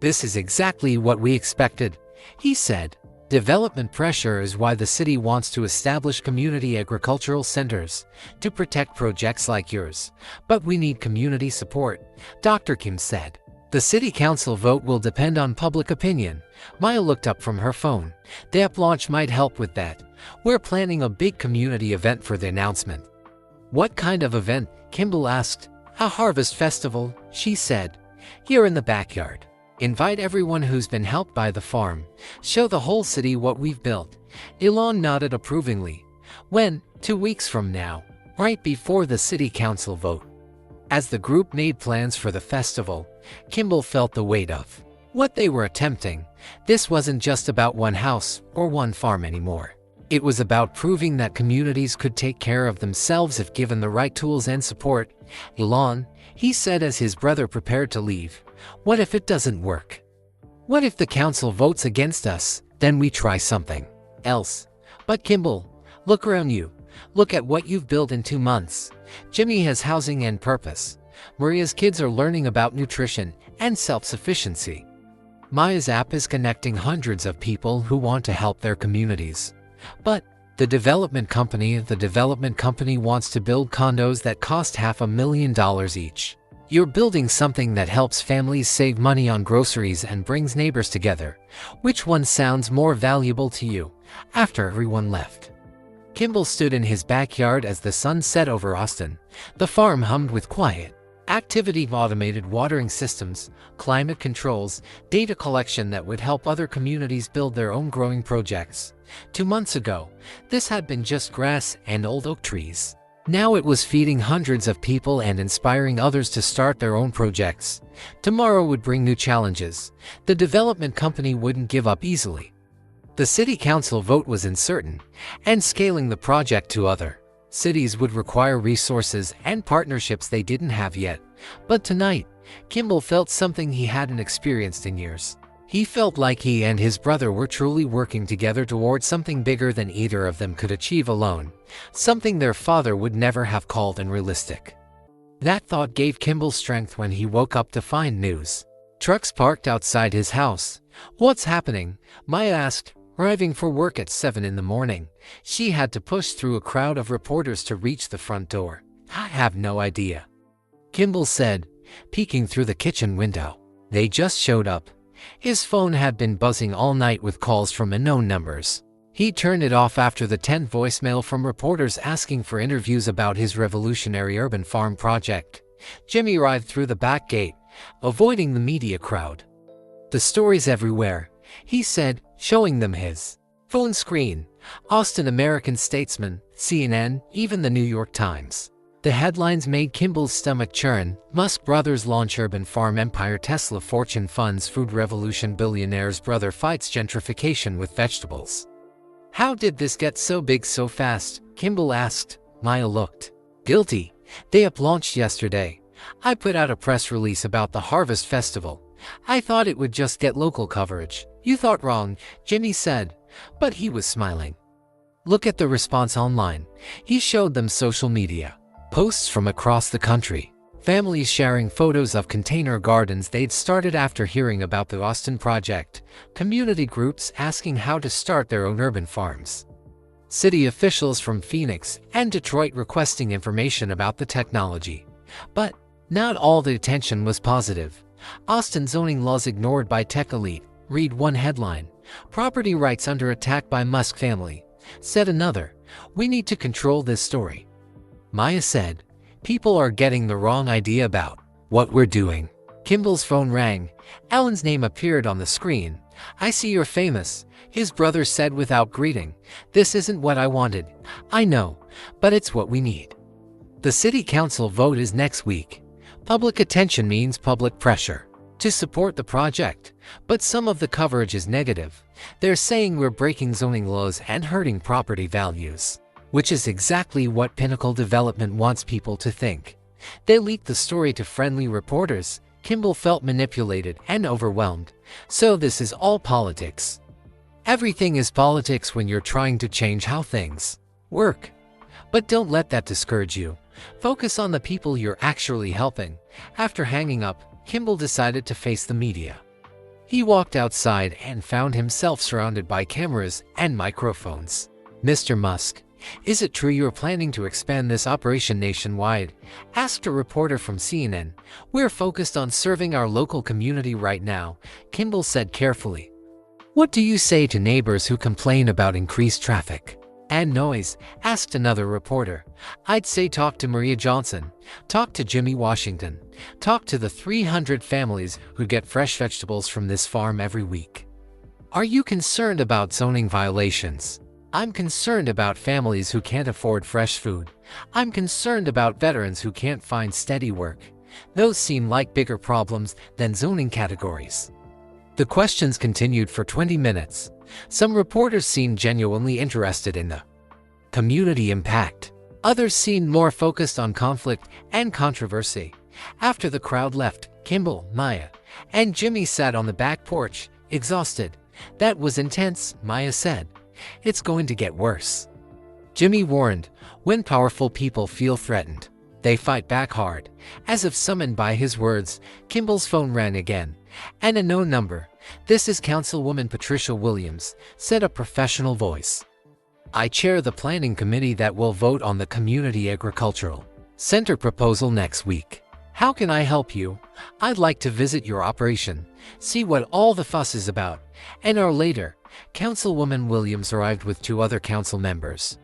"This is exactly what we expected," he said. "Development pressure is why the city wants to establish community agricultural centers to protect projects like yours. But we need community support," Dr. Kim said. "The city council vote will depend on public opinion." Maya looked up from her phone. "The app launch might help with that. We're planning a big community event for the announcement." "What kind of event?" Kimball asked. "A harvest festival," she said. "Here in the backyard. Invite everyone who's been helped by the farm. Show the whole city what we've built." Elon nodded approvingly. "When?" 2 weeks from now, right before the city council vote." As the group made plans for the festival, Kimball felt the weight of what they were attempting. This wasn't just about one house or one farm anymore. It was about proving that communities could take care of themselves if given the right tools and support. "Elon," he said as his brother prepared to leave, "what if it doesn't work? What if the council votes against us? Then we try something else." "But Kimball, look around you. Look at what you've built in 2 months. Jimmy has housing and purpose. Maria's kids are learning about nutrition and self-sufficiency. Maya's app is connecting hundreds of people who want to help their communities. But the development company wants to build condos that cost $500,000 each. You're building something that helps families save money on groceries and brings neighbors together. Which one sounds more valuable to you?" After everyone left, Kimball stood in his backyard as the sun set over Austin. The farm hummed with quiet activity, automated watering systems, climate controls, data collection that would help other communities build their own growing projects. 2 months ago, this had been just grass and old oak trees. Now it was feeding hundreds of people and inspiring others to start their own projects. Tomorrow would bring new challenges. The development company wouldn't give up easily. The city council vote was uncertain, and scaling the project to other cities would require resources and partnerships they didn't have yet. But tonight, Kimball felt something he hadn't experienced in years. He felt like he and his brother were truly working together towards something bigger than either of them could achieve alone, something their father would never have called unrealistic. That thought gave Kimball strength when he woke up to find news trucks parked outside his house. "What's happening?" Maya asked. Arriving for work at 7 in the morning, she had to push through a crowd of reporters to reach the front door. "I have no idea," Kimball said, peeking through the kitchen window. "They just showed up." His phone had been buzzing all night with calls from unknown numbers. He turned it off after the 10th voicemail from reporters asking for interviews about his revolutionary urban farm project. Jimmy arrived through the back gate, avoiding the media crowd. "The story's everywhere," he said, showing them his phone screen. Austin American-Statesman, CNN, even the New York Times. The headlines made Kimball's stomach churn. Musk brothers launch urban farm empire. Tesla fortune funds food revolution. Billionaire's brother fights gentrification with vegetables. "How did this get so big so fast?" Kimball asked. Maya looked guilty. "They launched yesterday. I put out a press release about the Harvest Festival. I thought it would just get local coverage." "You thought wrong," Jimmy said, but he was smiling. "Look at the response online." He showed them social media posts from across the country. Families sharing photos of container gardens they'd started after hearing about the Austin project. Community groups asking how to start their own urban farms. City officials from Phoenix and Detroit requesting information about the technology. But not all the attention was positive. Austin zoning laws ignored by tech elite. Read one headline. Property rights under attack by Musk family. Said another. We need to control this story. Maya said, people are getting the wrong idea about what we're doing. Kimball's phone rang. Alan's name appeared on the screen. I see you're famous, his brother said without greeting. This isn't what I wanted. I know, but it's what we need. The city council vote is next week. Public attention means public pressure to support the project, but some of the coverage is negative. They're saying we're breaking zoning laws and hurting property values, which is exactly what Pinnacle Development wants people to think. They leaked the story to friendly reporters. Kimball felt manipulated and overwhelmed. So this is all politics. Everything is politics when you're trying to change how things work. But don't let that discourage you. Focus on the people you're actually helping. After hanging up, Kimball decided to face the media. He walked outside and found himself surrounded by cameras and microphones. Mr. Musk, is it true you're planning to expand this operation nationwide? Asked a reporter from CNN. We're focused on serving our local community right now, Kimball said carefully. What do you say to neighbors who complain about increased traffic and noise? Asked another reporter. I'd say talk to Maria Johnson, talk to Jimmy Washington, talk to the 300 families who get fresh vegetables from this farm every week. Are you concerned about zoning violations? I'm concerned about families who can't afford fresh food. I'm concerned about veterans who can't find steady work. Those seem like bigger problems than zoning categories. The questions continued for 20 minutes. Some reporters seemed genuinely interested in the community impact. Others seemed more focused on conflict and controversy. After the crowd left, Kimball, Maya, and Jimmy sat on the back porch, exhausted. That was intense, Maya said. It's going to get worse. Jimmy warned, when powerful people feel threatened, they fight back hard. As if summoned by his words, Kimball's phone rang again. And a known number. This is Councilwoman Patricia Williams, said a professional voice. I chair the planning committee that will vote on the Community Agricultural Center proposal next week. How can I help you? I'd like to visit your operation, see what all the fuss is about. An hour later, Councilwoman Williams arrived with 2 other council members.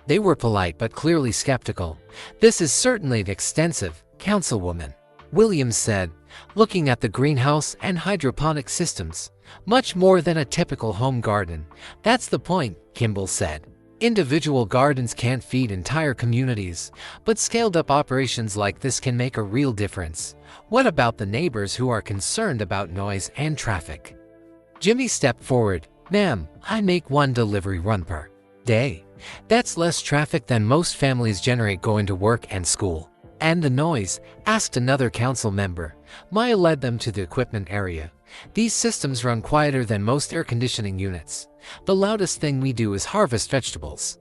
They were polite but clearly skeptical. This is certainly extensive, Councilwoman Williams said, looking at the greenhouse and hydroponic systems. Much more than a typical home garden. That's the point, Kimball said. Individual gardens can't feed entire communities, but scaled-up operations like this can make a real difference. What about the neighbors who are concerned about noise and traffic? Jimmy stepped forward. Ma'am, I make 1 delivery run per day. That's less traffic than most families generate going to work and school. And the noise? Asked another council member. Maya led them to the equipment area. These systems run quieter than most air conditioning units. The loudest thing we do is harvest vegetables.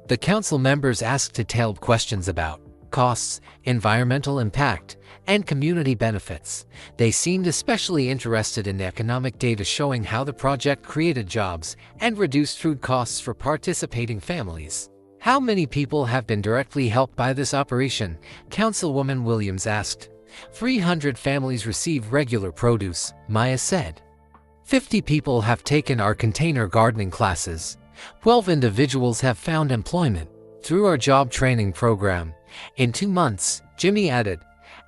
The council members asked detailed questions about costs, environmental impact, and community benefits. They seemed especially interested in the economic data showing how the project created jobs and reduced food costs for participating families. How many people have been directly helped by this operation? Councilwoman Williams asked. 300 families receive regular produce, Maya said. 50 people have taken our container gardening classes. 12 individuals have found employment through our job training program. In 2 months, Jimmy added.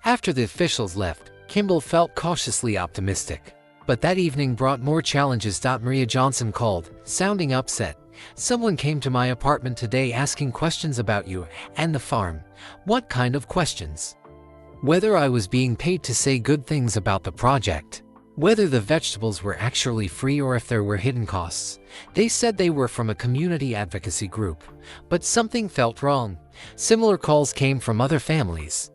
After the officials left, Kimball felt cautiously optimistic. But that evening brought more challenges. Maria Johnson called, sounding upset. Someone came to my apartment today asking questions about you and the farm. What kind of questions? Whether I was being paid to say good things about the project. Whether the vegetables were actually free or if there were hidden costs. They said they were from a community advocacy group. But something felt wrong. Similar calls came from other families.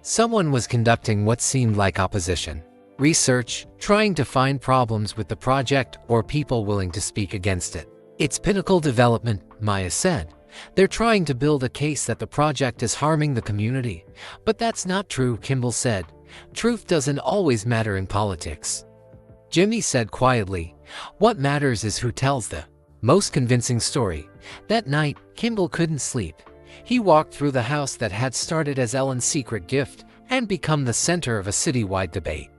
Someone was conducting what seemed like opposition research, trying to find problems with the project or people willing to speak against it. It's Pinnacle Development, Maya said. They're trying to build a case that the project is harming the community. But that's not true, Kimball said. Truth doesn't always matter in politics. Jimmy said quietly, "What matters is who tells the most convincing story." That night, Kimball couldn't sleep. He walked through the house that had started as Ellen's secret gift and become the center of a citywide debate.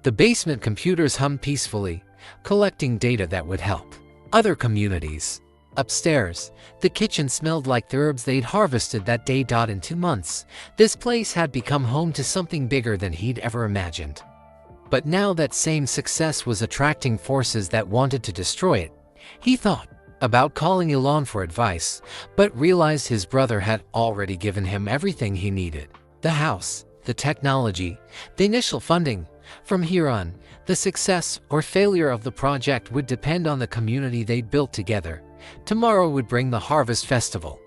The basement computers hummed peacefully, collecting data that would help other communities. Upstairs, the kitchen smelled like the herbs they'd harvested that day. In 2 months, this place had become home to something bigger than he'd ever imagined. But now that same success was attracting forces that wanted to destroy it. He thought about calling Elon for advice, but realized his brother had already given him everything he needed: the house, the technology, the initial funding. From here on, the success or failure of the project would depend on the community they'd built together. Tomorrow would bring the Harvest Festival.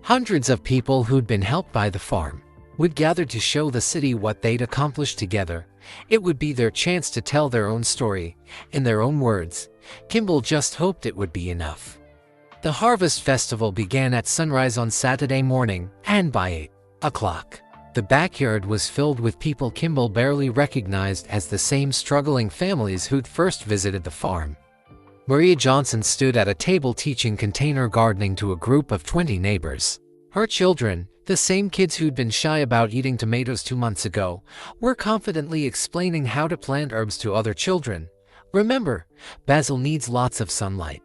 Hundreds of people who'd been helped by the farm would gather to show the city what they'd accomplished together. It would be their chance to tell their own story, in their own words. Kimball just hoped it would be enough. The Harvest Festival began at sunrise on Saturday morning, and by 8 o'clock, the backyard was filled with people Kimball barely recognized as the same struggling families who'd first visited the farm. Maria Johnson stood at a table teaching container gardening to a group of 20 neighbors. Her children, the same kids who'd been shy about eating tomatoes 2 months ago, were confidently explaining how to plant herbs to other children. "Remember, basil needs lots of sunlight,"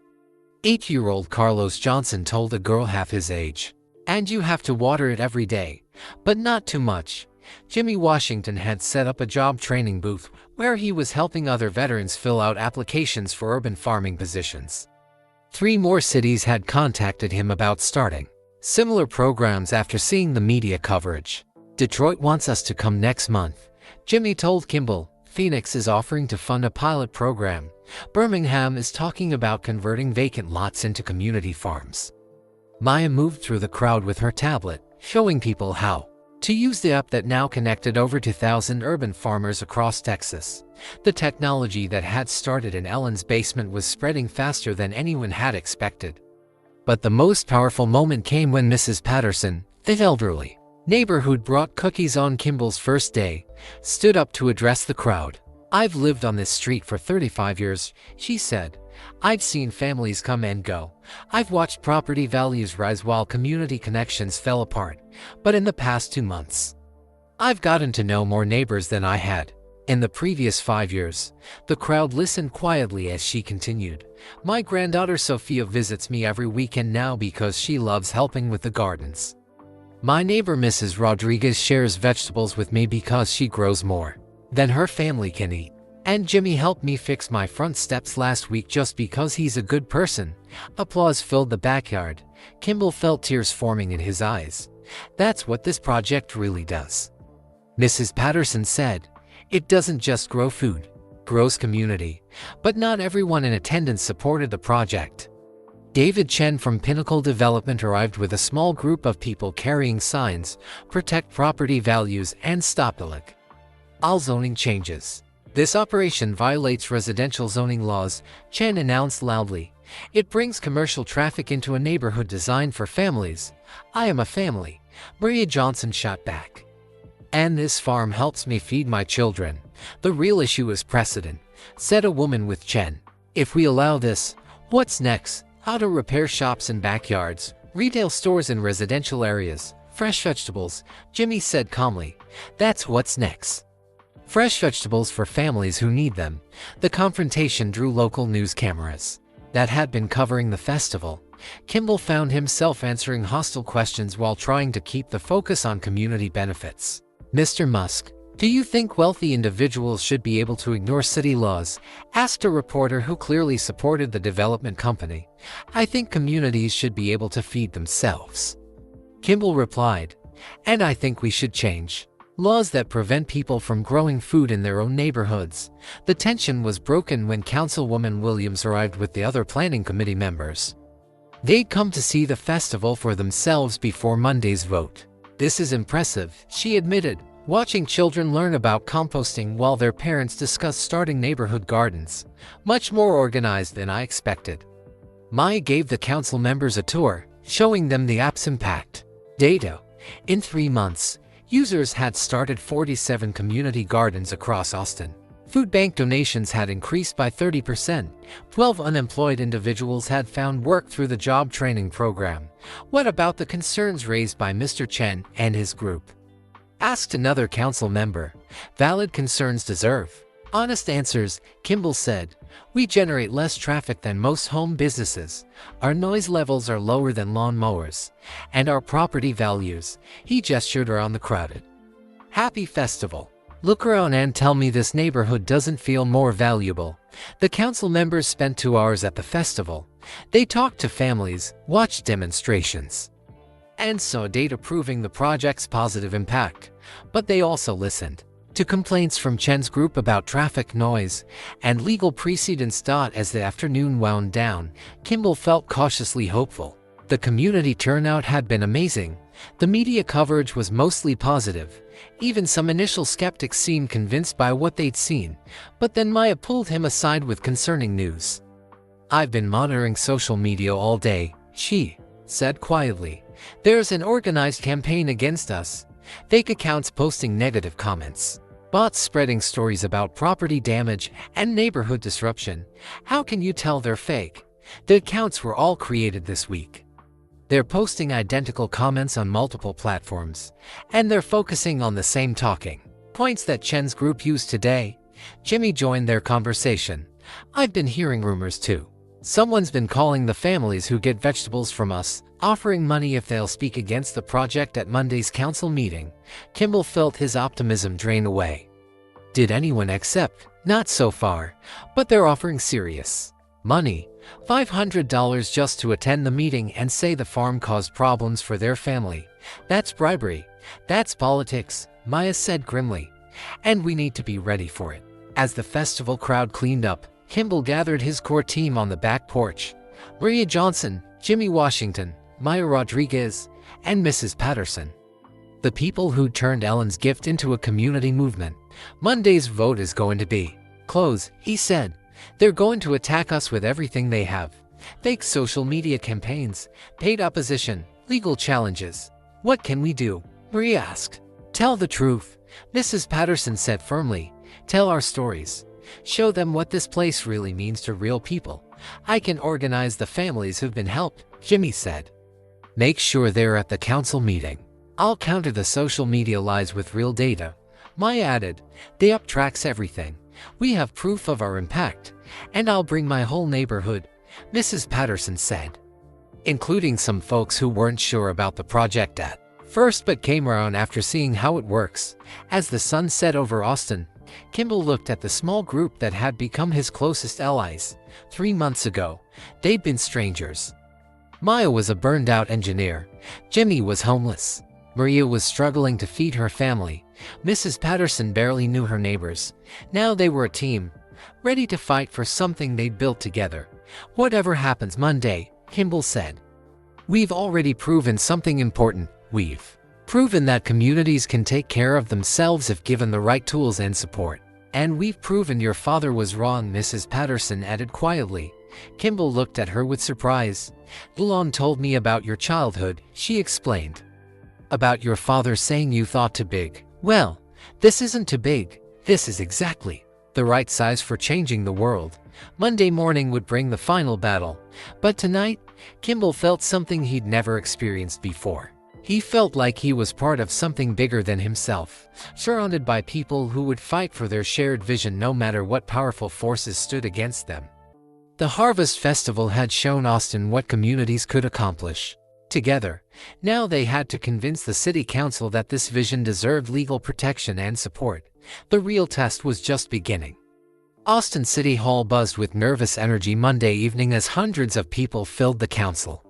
8-year-old Carlos Johnson told a girl half his age. "And you have to water it every day, but not too much." Jimmy Washington had set up a job training booth where he was helping other veterans fill out applications for urban farming positions. 3 more cities had contacted him about starting similar programs after seeing the media coverage. "Detroit wants us to come next month," Jimmy told Kimball. "Phoenix is offering to fund a pilot program. Birmingham is talking about converting vacant lots into community farms." Maya moved through the crowd with her tablet, showing people how to use the app that now connected over 2,000 urban farmers across Texas. The technology that had started in Ellen's basement was spreading faster than anyone had expected. But the most powerful moment came when Mrs. Patterson, the elderly neighbor who'd brought cookies on Kimball's first day, stood up to address the crowd. "I've lived on this street for 35 years, she said. "I've seen families come and go. I've watched property values rise while community connections fell apart. But in the past 2 months, I've gotten to know more neighbors than I had in the previous 5 years." The crowd listened quietly as she continued. "My granddaughter Sophia visits me every weekend now because she loves helping with the gardens. My neighbor Mrs. Rodriguez shares vegetables with me because she grows more than her family can eat. And Jimmy helped me fix my front steps last week just because he's a good person." Applause filled the backyard. Kimball felt tears forming in his eyes. "That's what this project really does," Mrs. Patterson said. "It doesn't just grow food, it grows community." But not everyone in attendance supported the project. David Chen from Pinnacle Development arrived with a small group of people carrying signs, "Protect property values and stop illegal zoning changes. This operation violates residential zoning laws," Chen announced loudly. "It brings commercial traffic into a neighborhood designed for families." "I am a family," Maria Johnson shot back. "And this farm helps me feed my children." "The real issue is precedent," said a woman with Chen. "If we allow this, what's next? How to repair shops in backyards, retail stores in residential areas, fresh vegetables," Jimmy said calmly. "That's what's next. Fresh vegetables for families who need them." The confrontation drew local news cameras that had been covering the festival. Kimball found himself answering hostile questions while trying to keep the focus on community benefits. "Mr. Musk, do you think wealthy individuals should be able to ignore city laws?" asked a reporter who clearly supported the development company. "I think communities should be able to feed themselves," Kimball replied. "And I think we should change laws that prevent people from growing food in their own neighborhoods." The tension was broken when Councilwoman Williams arrived with the other planning committee members. They'd come to see the festival for themselves before Monday's vote. "This is impressive," she admitted, watching children learn about composting while their parents discuss starting neighborhood gardens. "Much more organized than I expected." Maya gave the council members a tour, showing them the app's impact. Data. In 3 months, users had started 47 community gardens across Austin. Food bank donations had increased by 30%. 12 unemployed individuals had found work through the job training program. What about the concerns raised by Mr. Chen and his group? Asked another council member. Valid concerns deserve honest answers, Kimball said. We generate less traffic than most home businesses. Our noise levels are lower than lawn mowers. And our property values, he gestured around the crowded. Happy festival. Look around and tell me this neighborhood doesn't feel more valuable. The council members spent 2 hours at the festival. They talked to families, watched demonstrations, and saw data proving the project's positive impact. But they also listened to complaints from Chen's group about traffic noise and legal precedents. As the afternoon wound down, Kimball felt cautiously hopeful. The community turnout had been amazing. The media coverage was mostly positive. Even some initial skeptics seemed convinced by what they'd seen, but then Maya pulled him aside with concerning news. I've been monitoring social media all day, she said quietly. There's an organized campaign against us. Fake accounts posting negative comments. Bots spreading stories about property damage and neighborhood disruption. How can you tell they're fake? The accounts were all created this week. They're posting identical comments on multiple platforms, and they're focusing on the same talking points that Chen's group used today. Jimmy joined their conversation. I've been hearing rumors too. Someone's been calling the families who get vegetables from us, offering money if they'll speak against the project at Monday's council meeting. Kimball felt his optimism drain away. Did anyone accept? Not so far, but they're offering serious money. $500 just to attend the meeting and say the farm caused problems for their family. That's bribery. That's politics, Maya said grimly. And we need to be ready for it. As the festival crowd cleaned up, Kimball gathered his core team on the back porch. Maria Johnson, Jimmy Washington, Maya Rodriguez, and Mrs. Patterson. The people who turned Ellen's gift into a community movement. Monday's vote is going to be close, he said. They're going to attack us with everything they have. Fake social media campaigns, paid opposition, legal challenges. What can we do? Maria asked. Tell the truth, Mrs. Patterson said firmly. Tell our stories. Show them what this place really means to real people. I can organize the families who've been helped, Jimmy said. Make sure they're at the council meeting. I'll counter the social media lies with real data. Maya added. The app tracks everything. We have proof of our impact, and I'll bring my whole neighborhood, Mrs. Patterson said, including some folks who weren't sure about the project at first but came around after seeing how it works. As the sun set over Austin, Kimball looked at the small group that had become his closest allies. 3 months ago, they'd been strangers. Maya was a burned-out engineer. Jimmy was homeless. Maria was struggling to feed her family. Mrs. Patterson barely knew her neighbors. Now they were a team, ready to fight for something they'd built together. Whatever happens Monday, Kimball said. We've already proven something important. We've proven that communities can take care of themselves if given the right tools and support. And we've proven your father was wrong, Mrs. Patterson added quietly. Kimball looked at her with surprise. Elon told me about your childhood, she explained. About your father saying you thought too big. Well, this isn't too big. This is exactly the right size for changing the world. Monday morning would bring the final battle. But tonight, Kimball felt something he'd never experienced before. He felt like he was part of something bigger than himself, surrounded by people who would fight for their shared vision no matter what powerful forces stood against them. The Harvest Festival had shown Austin what communities could accomplish together. Now they had to convince the city council that this vision deserved legal protection and support. The real test was just beginning. Austin City Hall buzzed with nervous energy Monday evening as hundreds of people filled the council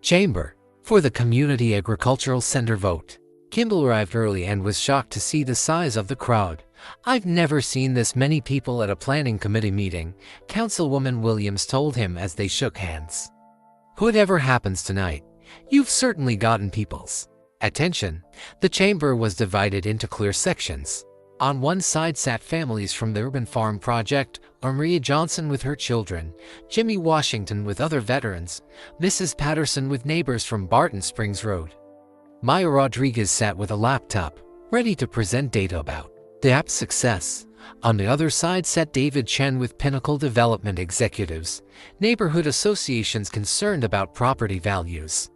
chamber for the Community Agricultural Center vote. Kimball arrived early and was shocked to see the size of the crowd. I've never seen this many people at a planning committee meeting, Councilwoman Williams told him as they shook hands. Whatever happens tonight, you've certainly gotten people's attention. The chamber was divided into clear sections. On one side sat families from the urban farm project, or Maria Johnson with her children, Jimmy Washington with other veterans, Mrs. Patterson with neighbors from Barton Springs Road. Maya Rodriguez sat with a laptop, ready to present data about the app's success. On the other side sat David Chen with Pinnacle Development executives, neighborhood associations concerned about property values.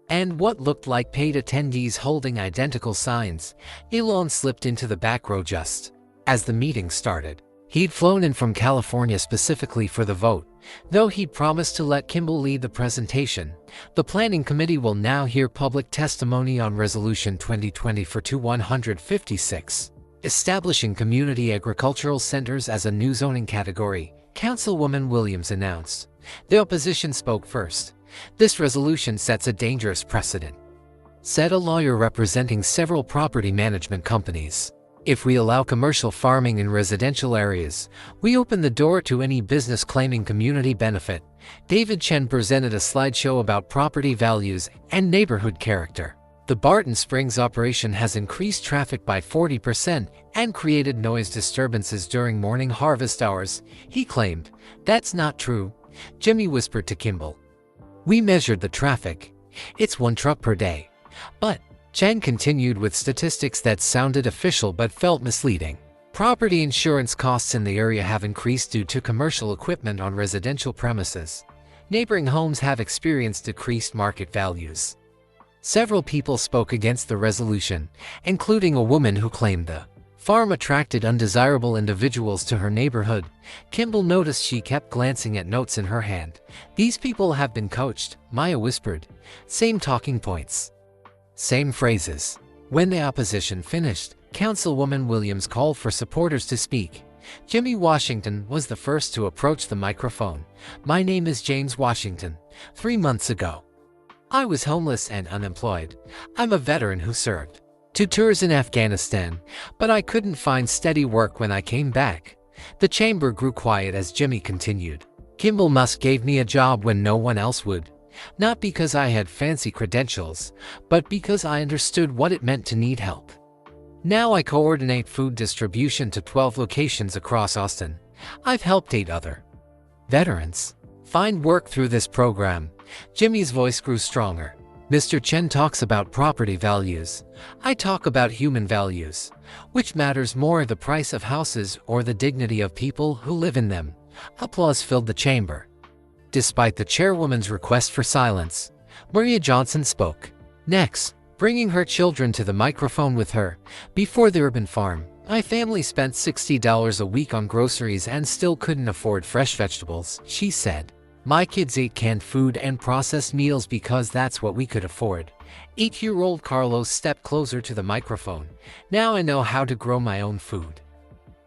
And what looked like paid attendees holding identical signs. Elon slipped into the back row just as the meeting started. He'd flown in from California specifically for the vote, though he'd promised to let Kimball lead the presentation. The planning committee will now hear public testimony on Resolution 2024-156, establishing community agricultural centers as a new zoning category, Councilwoman Williams announced. The opposition spoke first. "This resolution sets a dangerous precedent," said a lawyer representing several property management companies. "If we allow commercial farming in residential areas, we open the door to any business claiming community benefit." David Chen presented a slideshow about property values and neighborhood character. The Barton Springs operation has increased traffic by 40% and created noise disturbances during morning harvest hours, he claimed. "That's not true," Jimmy whispered to Kimball. "We measured the traffic. It's 1 truck per day." But Chen continued with statistics that sounded official but felt misleading. Property insurance costs in the area have increased due to commercial equipment on residential premises. Neighboring homes have experienced decreased market values. Several people spoke against the resolution, including a woman who claimed the farm attracted undesirable individuals to her neighborhood. Kimball noticed she kept glancing at notes in her hand. "These people have been coached," Maya whispered. "Same talking points, same phrases." When the opposition finished, Councilwoman Williams called for supporters to speak. Jimmy Washington was the first to approach the microphone. "My name is James Washington. 3 months ago, I was homeless and unemployed. I'm a veteran who served 2 tours in Afghanistan, but I couldn't find steady work when I came back." The chamber grew quiet as Jimmy continued. "Kimball Musk gave me a job when no one else would. Not because I had fancy credentials, but because I understood what it meant to need help. Now I coordinate food distribution to 12 locations across Austin. I've helped 8 other veterans find work through this program." Jimmy's voice grew stronger. "Mr. Chen talks about property values. I talk about human values. Which matters more, the price of houses or the dignity of people who live in them?" Applause filled the chamber. Despite the chairwoman's request for silence, Maria Johnson spoke next, bringing her children to the microphone with her. "Before the urban farm, my family spent $60 a week on groceries and still couldn't afford fresh vegetables," she said. "My kids ate canned food and processed meals because that's what we could afford." 8-year-old Carlos stepped closer to the microphone. "Now I know how to grow my own food.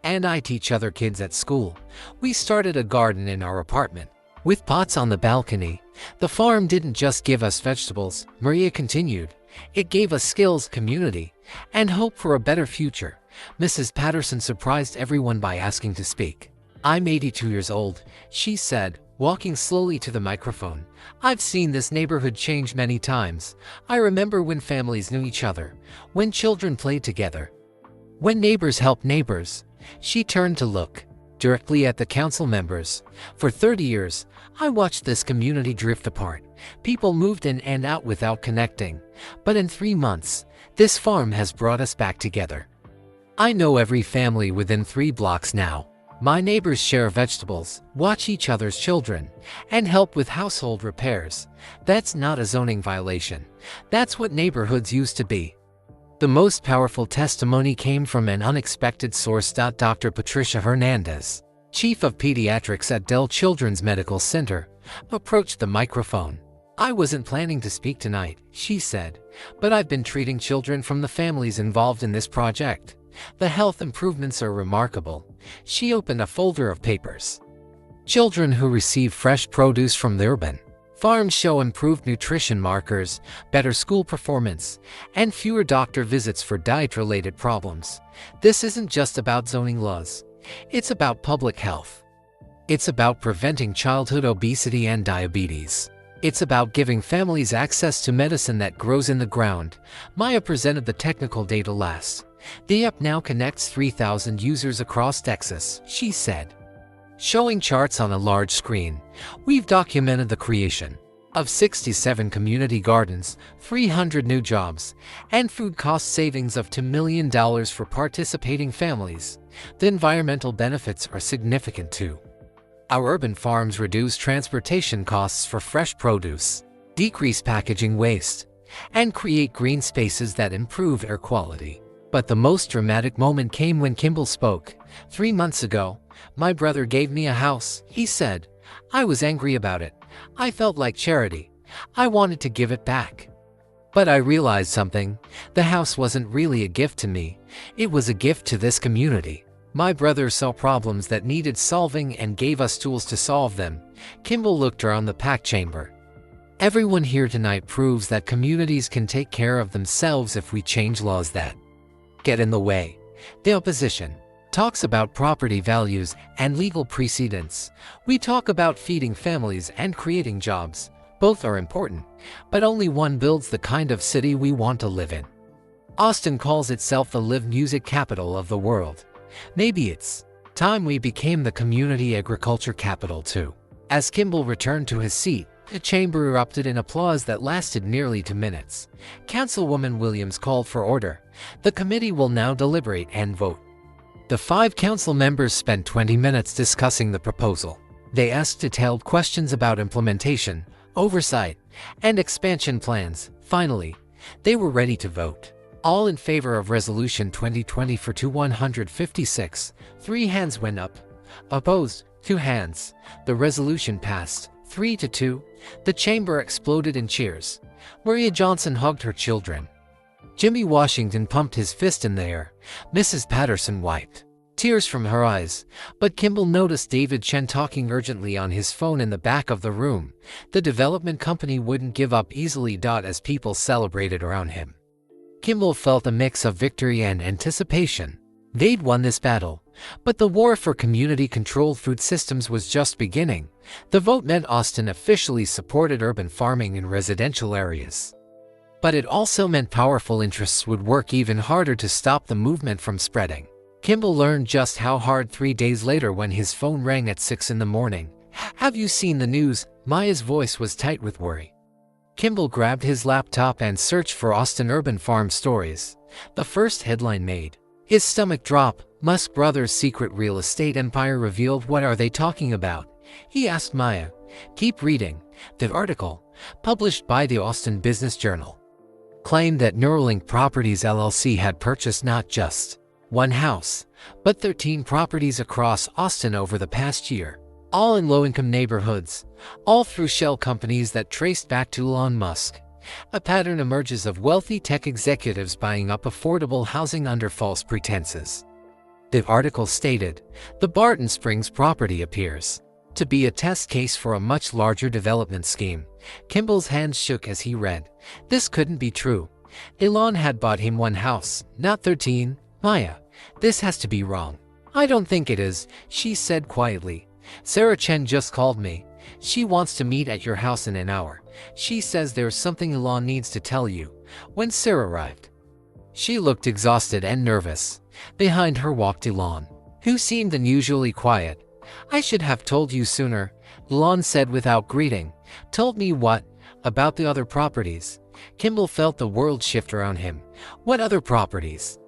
And I teach other kids at school. We started a garden in our apartment with pots on the balcony. The farm didn't just give us vegetables," Maria continued. "It gave us skills, community, and hope for a better future." Mrs. Patterson surprised everyone by asking to speak. "I'm 82 years old," she said, walking slowly to the microphone. "I've seen this neighborhood change many times. I remember when families knew each other, when children played together, when neighbors helped neighbors." She turned to look directly at the council members. "For 30 years, I watched this community drift apart. People moved in and out without connecting. But in 3 months, this farm has brought us back together. I know every family within 3 blocks now. My neighbors share vegetables, watch each other's children, and help with household repairs. That's not a zoning violation. That's what neighborhoods used to be." The most powerful testimony came from an unexpected source. Dr. Patricia Hernandez, chief of pediatrics at Dell Children's Medical Center, approached the microphone. "I wasn't planning to speak tonight," she said, "but I've been treating children from the families involved in this project. The health improvements are remarkable." She opened a folder of papers. "Children who receive fresh produce from the urban farms show improved nutrition markers, better school performance, and fewer doctor visits for diet-related problems. This isn't just about zoning laws. It's about public health. It's about preventing childhood obesity and diabetes. It's about giving families access to medicine that grows in the ground." Maya presented the technical data last. The app now connects 3,000 users across Texas, she said. Showing charts on a large screen, we've documented the creation of 67 community gardens, 300 new jobs, and food cost savings of $2 million for participating families. The environmental benefits are significant too. Our urban farms reduce transportation costs for fresh produce, decrease packaging waste, and create green spaces that improve air quality. But the most dramatic moment came when Kimball spoke. 3 months ago, my brother gave me a house, he said. I was angry about it. I felt like charity. I wanted to give it back. But I realized something. The house wasn't really a gift to me. It was a gift to this community. My brother saw problems that needed solving and gave us tools to solve them. Kimball looked around the packed chamber. Everyone here tonight proves that communities can take care of themselves if we change laws that get in the way. The opposition talks about property values and legal precedents. We talk about feeding families and creating jobs. Both are important, but only one builds the kind of city we want to live in. Austin calls itself the live music capital of the world. Maybe it's time we became the community agriculture capital too. As Kimball returned to his seat, the chamber erupted in applause that lasted nearly 2 minutes. Councilwoman Williams called for order. The committee will now deliberate and vote. The 5 council members spent 20 minutes discussing the proposal. They asked detailed questions about implementation, oversight, and expansion plans. Finally, they were ready to vote. All in favor of Resolution 2020 for 156. 3 hands went up. Opposed, 2 hands. The resolution passed, 3-2. The chamber exploded in cheers. Maria Johnson hugged her children. Jimmy Washington pumped his fist in the air. Mrs. Patterson wiped tears from her eyes. But Kimball noticed David Chen talking urgently on his phone in the back of the room. The development company wouldn't give up easily. As people celebrated around him, Kimball felt a mix of victory and anticipation. They'd won this battle, but the war for community-controlled food systems was just beginning. The vote meant Austin officially supported urban farming in residential areas. But it also meant powerful interests would work even harder to stop the movement from spreading. Kimball learned just how hard 3 days later when his phone rang at 6 in the morning. "Have you seen the news?" Maya's voice was tight with worry. Kimball grabbed his laptop and searched for Austin urban farm stories. The first headline made his stomach drop. Musk brothers' secret real estate empire revealed. What are they talking about? He asked Maya. Keep reading. The article, published by the Austin Business Journal, claimed that Neuralink Properties LLC had purchased not just one house, but 13 properties across Austin over the past year, all in low-income neighborhoods, all through shell companies that traced back to Elon Musk. A pattern emerges of wealthy tech executives buying up affordable housing under false pretenses. The article stated, the Barton Springs property appears to be a test case for a much larger development scheme. Kimball's hands shook as he read. This couldn't be true. Elon had bought him one house, not 13. Maya, this has to be wrong. I don't think it is, she said quietly. Sarah Chen just called me. She wants to meet at your house in an hour. She says there's something Elon needs to tell you. When Sarah arrived, she looked exhausted and nervous. Behind her walked Elon, who seemed unusually quiet. I should have told you sooner, Elon said without greeting. Told me what? About the other properties. Kimball felt the world shift around him. What other properties?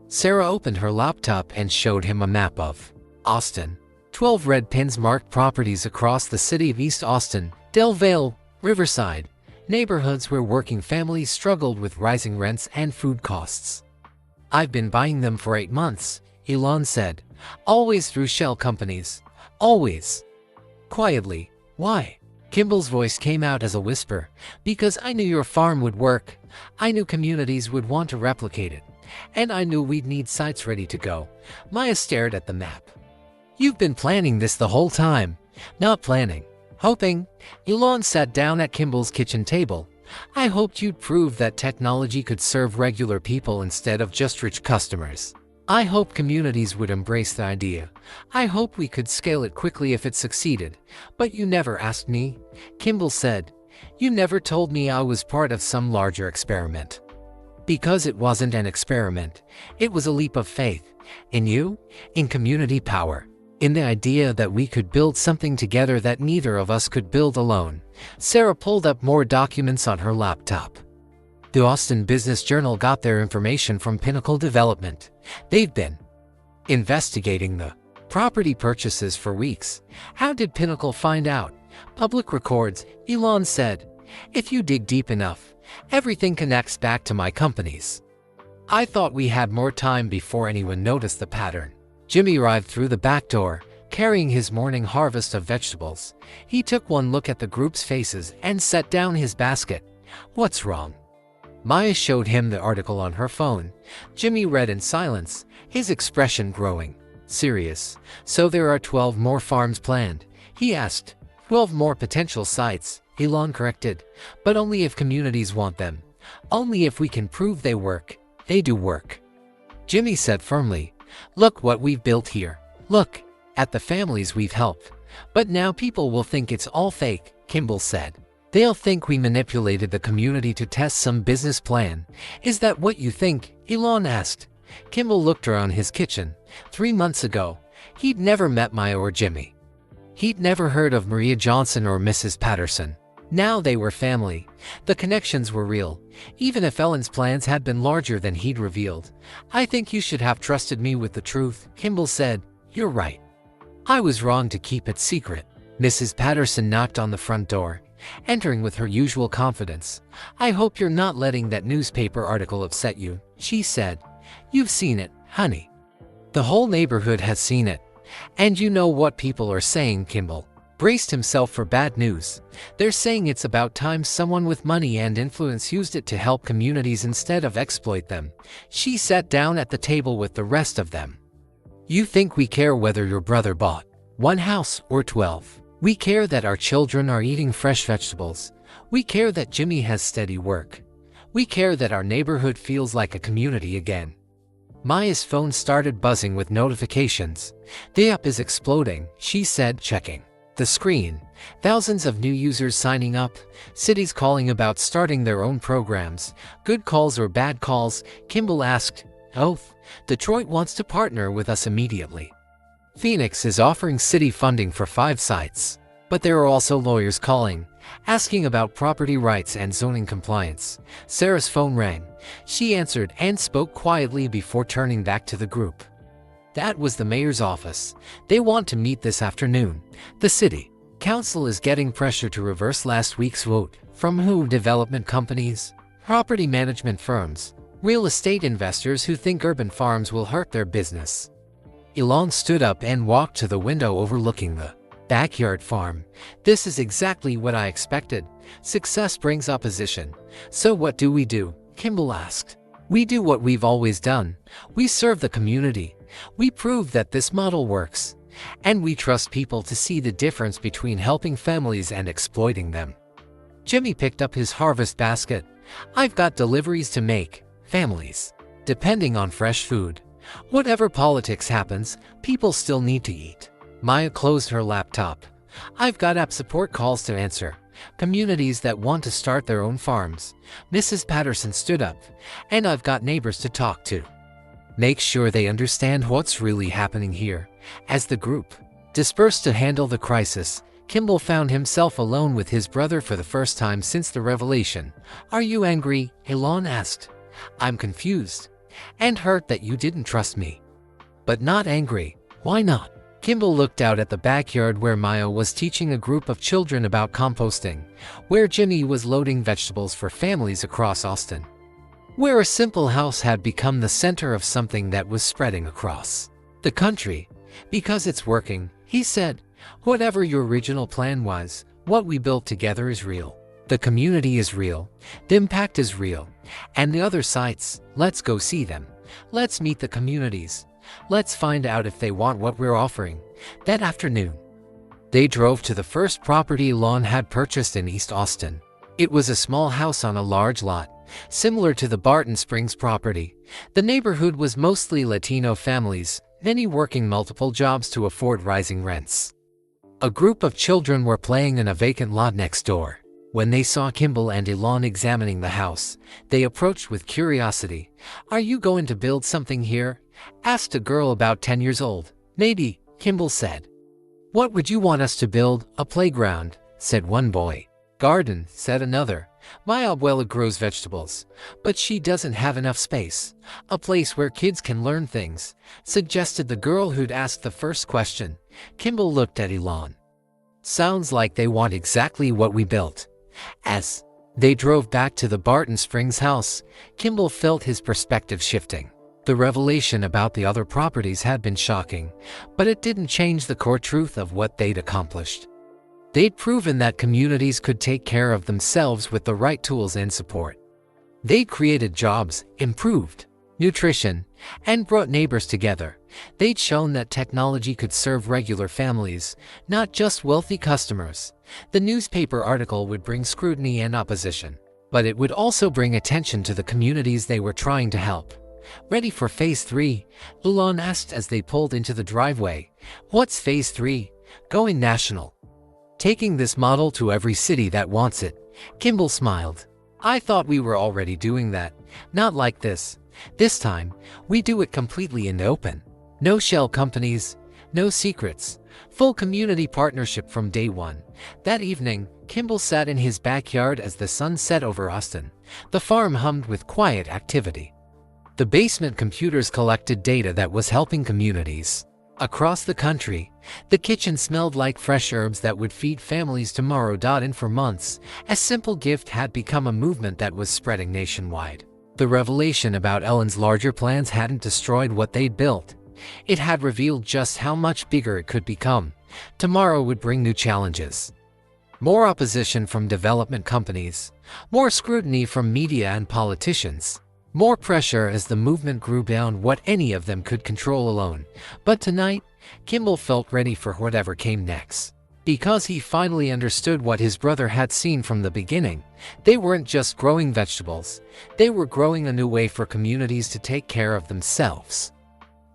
Sarah opened her laptop and showed him a map of Austin. 12 red pins marked properties across the city of East Austin, Del Valle, Riverside, neighborhoods where working families struggled with rising rents and food costs. I've been buying them for 8 months, Elon said. Always through shell companies. Always. Quietly. Why? Kimball's voice came out as a whisper. Because I knew your farm would work. I knew communities would want to replicate it. And I knew we'd need sites ready to go. Maya stared at the map. You've been planning this the whole time. Not planning. Hoping. Elon sat down at Kimball's kitchen table. I hoped you'd prove that technology could serve regular people instead of just rich customers. I hope communities would embrace the idea. I hope we could scale it quickly if it succeeded. But you never asked me, Kimball said. You never told me I was part of some larger experiment. Because it wasn't an experiment. It was a leap of faith. In you, in community power, in the idea that we could build something together that neither of us could build alone. Sarah pulled up more documents on her laptop. The Austin Business Journal got their information from Pinnacle Development. They've been investigating the property purchases for weeks. How did Pinnacle find out? Public records, Elon said. If you dig deep enough, everything connects back to my companies. I thought we had more time before anyone noticed the pattern. Jimmy arrived through the back door, carrying his morning harvest of vegetables. He took one look at the group's faces and set down his basket. What's wrong? Maya showed him the article on her phone. Jimmy read in silence, his expression growing serious. So there are 12 more farms planned, he asked. 12 more potential sites, Elon corrected. But only if communities want them. Only if we can prove they work. They do work. Jimmy said firmly, look what we've built here. Look at the families we've helped. But now people will think it's all fake, Kimball said. They'll think we manipulated the community to test some business plan. Is that what you think? Elon asked. Kimball looked around his kitchen. 3 months ago, he'd never met Maya or Jimmy. He'd never heard of Maria Johnson or Mrs. Patterson. Now they were family. The connections were real. Even if Ellen's plans had been larger than he'd revealed. I think you should have trusted me with the truth, Kimball said. You're right. I was wrong to keep it secret. Mrs. Patterson knocked on the front door, entering with her usual confidence. I hope you're not letting that newspaper article upset you, she said. You've seen it, honey. The whole neighborhood has seen it. And you know what people are saying, Kimball braced himself for bad news. They're saying it's about time someone with money and influence used it to help communities instead of exploit them. She sat down at the table with the rest of them. You think we care whether your brother bought 1 house or 12. We care that our children are eating fresh vegetables. We care that Jimmy has steady work. We care that our neighborhood feels like a community again. Maya's phone started buzzing with notifications. The app is exploding, she said, checking the screen. Thousands of new users signing up, cities calling about starting their own programs. Good calls or bad calls? Kimball asked. Both. Detroit wants to partner with us immediately. Phoenix is offering city funding for 5 sites. But there are also lawyers calling, asking about property rights and zoning compliance. Sarah's phone rang. She answered and spoke quietly before turning back to the group. That was the mayor's office. They want to meet this afternoon. The city council is getting pressure to reverse last week's vote. From who? Development companies, property management firms, real estate investors who think urban farms will hurt their business. Elon stood up and walked to the window overlooking the backyard farm. This is exactly what I expected. Success brings opposition. So what do we do? Kimball asked. We do what we've always done. We serve the community. We prove that this model works. And we trust people to see the difference between helping families and exploiting them. Jimmy picked up his harvest basket. I've got deliveries to make. Families depending on fresh food. Whatever politics happens, people still need to eat. Maya closed her laptop. I've got app support calls to answer. Communities that want to start their own farms. Mrs. Patterson stood up. And I've got neighbors to talk to. Make sure they understand what's really happening here. As the group dispersed to handle the crisis, Kimball found himself alone with his brother for the first time since the revelation. Are you angry? Elon asked. I'm confused. And hurt that you didn't trust me. But not angry. Why not? Kimball looked out at the backyard where Maya was teaching a group of children about composting, where Jimmy was loading vegetables for families across Austin, where a simple house had become the center of something that was spreading across the country. Because it's working, he said. Whatever your original plan was, what we built together is real. The community is real. The impact is real. And the other sites, let's go see them. Let's meet the communities. Let's find out if they want what we're offering. That afternoon, they drove to the first property Elon had purchased in East Austin. It was a small house on a large lot, similar to the Barton Springs property. The neighborhood was mostly Latino families, many working multiple jobs to afford rising rents. A group of children were playing in a vacant lot next door. When they saw Kimball and Elon examining the house, they approached with curiosity. "Are you going to build something here?" asked a girl about 10 years old. "Maybe," Kimball said. "What would you want us to build?" "A playground," said one boy. "Garden," said another. "My abuela grows vegetables, but she doesn't have enough space." "A place where kids can learn things," suggested the girl who'd asked the first question. Kimball looked at Elon. "Sounds like they want exactly what we built." As they drove back to the Barton Springs house, Kimball felt his perspective shifting. The revelation about the other properties had been shocking, but it didn't change the core truth of what they'd accomplished. They'd proven that communities could take care of themselves with the right tools and support. They'd created jobs, improved nutrition, and brought neighbors together. They'd shown that technology could serve regular families, not just wealthy customers. The newspaper article would bring scrutiny and opposition, but it would also bring attention to the communities they were trying to help. "Ready for Phase 3? Elon asked as they pulled into the driveway. "What's Phase 3? Going national. Taking this model to every city that wants it." Kimball smiled. "I thought we were already doing that. Not like this. This time, we do it completely in the open. No shell companies, no secrets. Full community partnership from day one." That evening, Kimball sat in his backyard as the sun set over Austin. The farm hummed with quiet activity. The basement computers collected data that was helping communities across the country. The kitchen smelled like fresh herbs that would feed families tomorrow. And for months, a simple gift had become a movement that was spreading nationwide. The revelation about Elon's larger plans hadn't destroyed what they'd built. It had revealed just how much bigger it could become. Tomorrow would bring new challenges. More opposition from development companies, more scrutiny from media and politicians, more pressure as the movement grew beyond what any of them could control alone. But tonight, Kimball felt ready for whatever came next. Because he finally understood what his brother had seen from the beginning. They weren't just growing vegetables, they were growing a new way for communities to take care of themselves.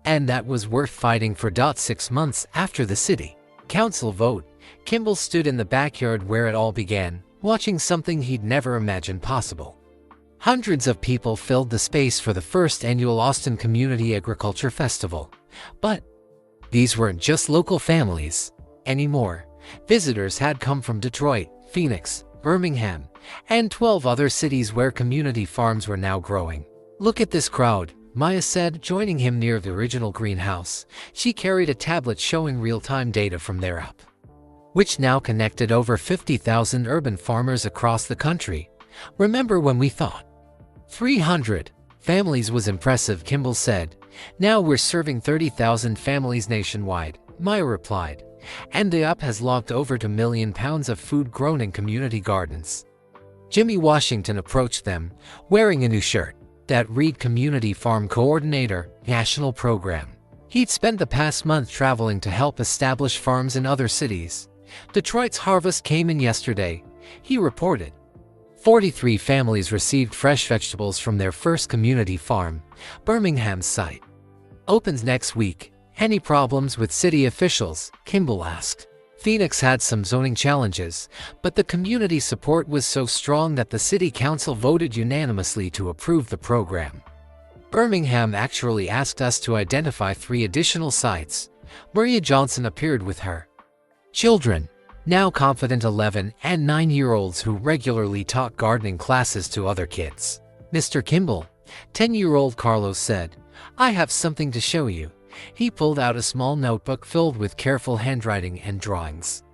And that was worth fighting for. 6 months after the city council vote, Kimball stood in the backyard where it all began, watching something he'd never imagined possible. Hundreds of people filled the space for the first annual Austin Community Agriculture Festival. But these weren't just local families anymore. Visitors had come from Detroit, Phoenix, Birmingham, and 12 other cities where community farms were now growing. "Look at this crowd," Maya said, joining him near the original greenhouse. She carried a tablet showing real-time data from their app, which now connected over 50,000 urban farmers across the country. "Remember when we thought 300 families was impressive," Kimball said. "Now we're serving 30,000 families nationwide," Maya replied. "And the app has logged over 2 million pounds of food grown in community gardens." Jimmy Washington approached them, wearing a new shirt that read Community Farm Coordinator, National Program. He'd spent the past month traveling to help establish farms in other cities. "Detroit's harvest came in yesterday," he reported. 43 families received fresh vegetables from their first community farm. Birmingham's site opens next week. "Any problems with city officials?" Kimball asked. Phoenix had some zoning challenges, but the community support was so strong that the city council voted unanimously to approve the program. "Birmingham actually asked us to identify 3 additional sites." Maria Johnson appeared with her children, now confident 11 and 9-year-olds who regularly taught gardening classes to other kids. "Mr. Kimball," 10-year-old Carlos said, "I have something to show you." He pulled out a small notebook filled with careful handwriting and drawings.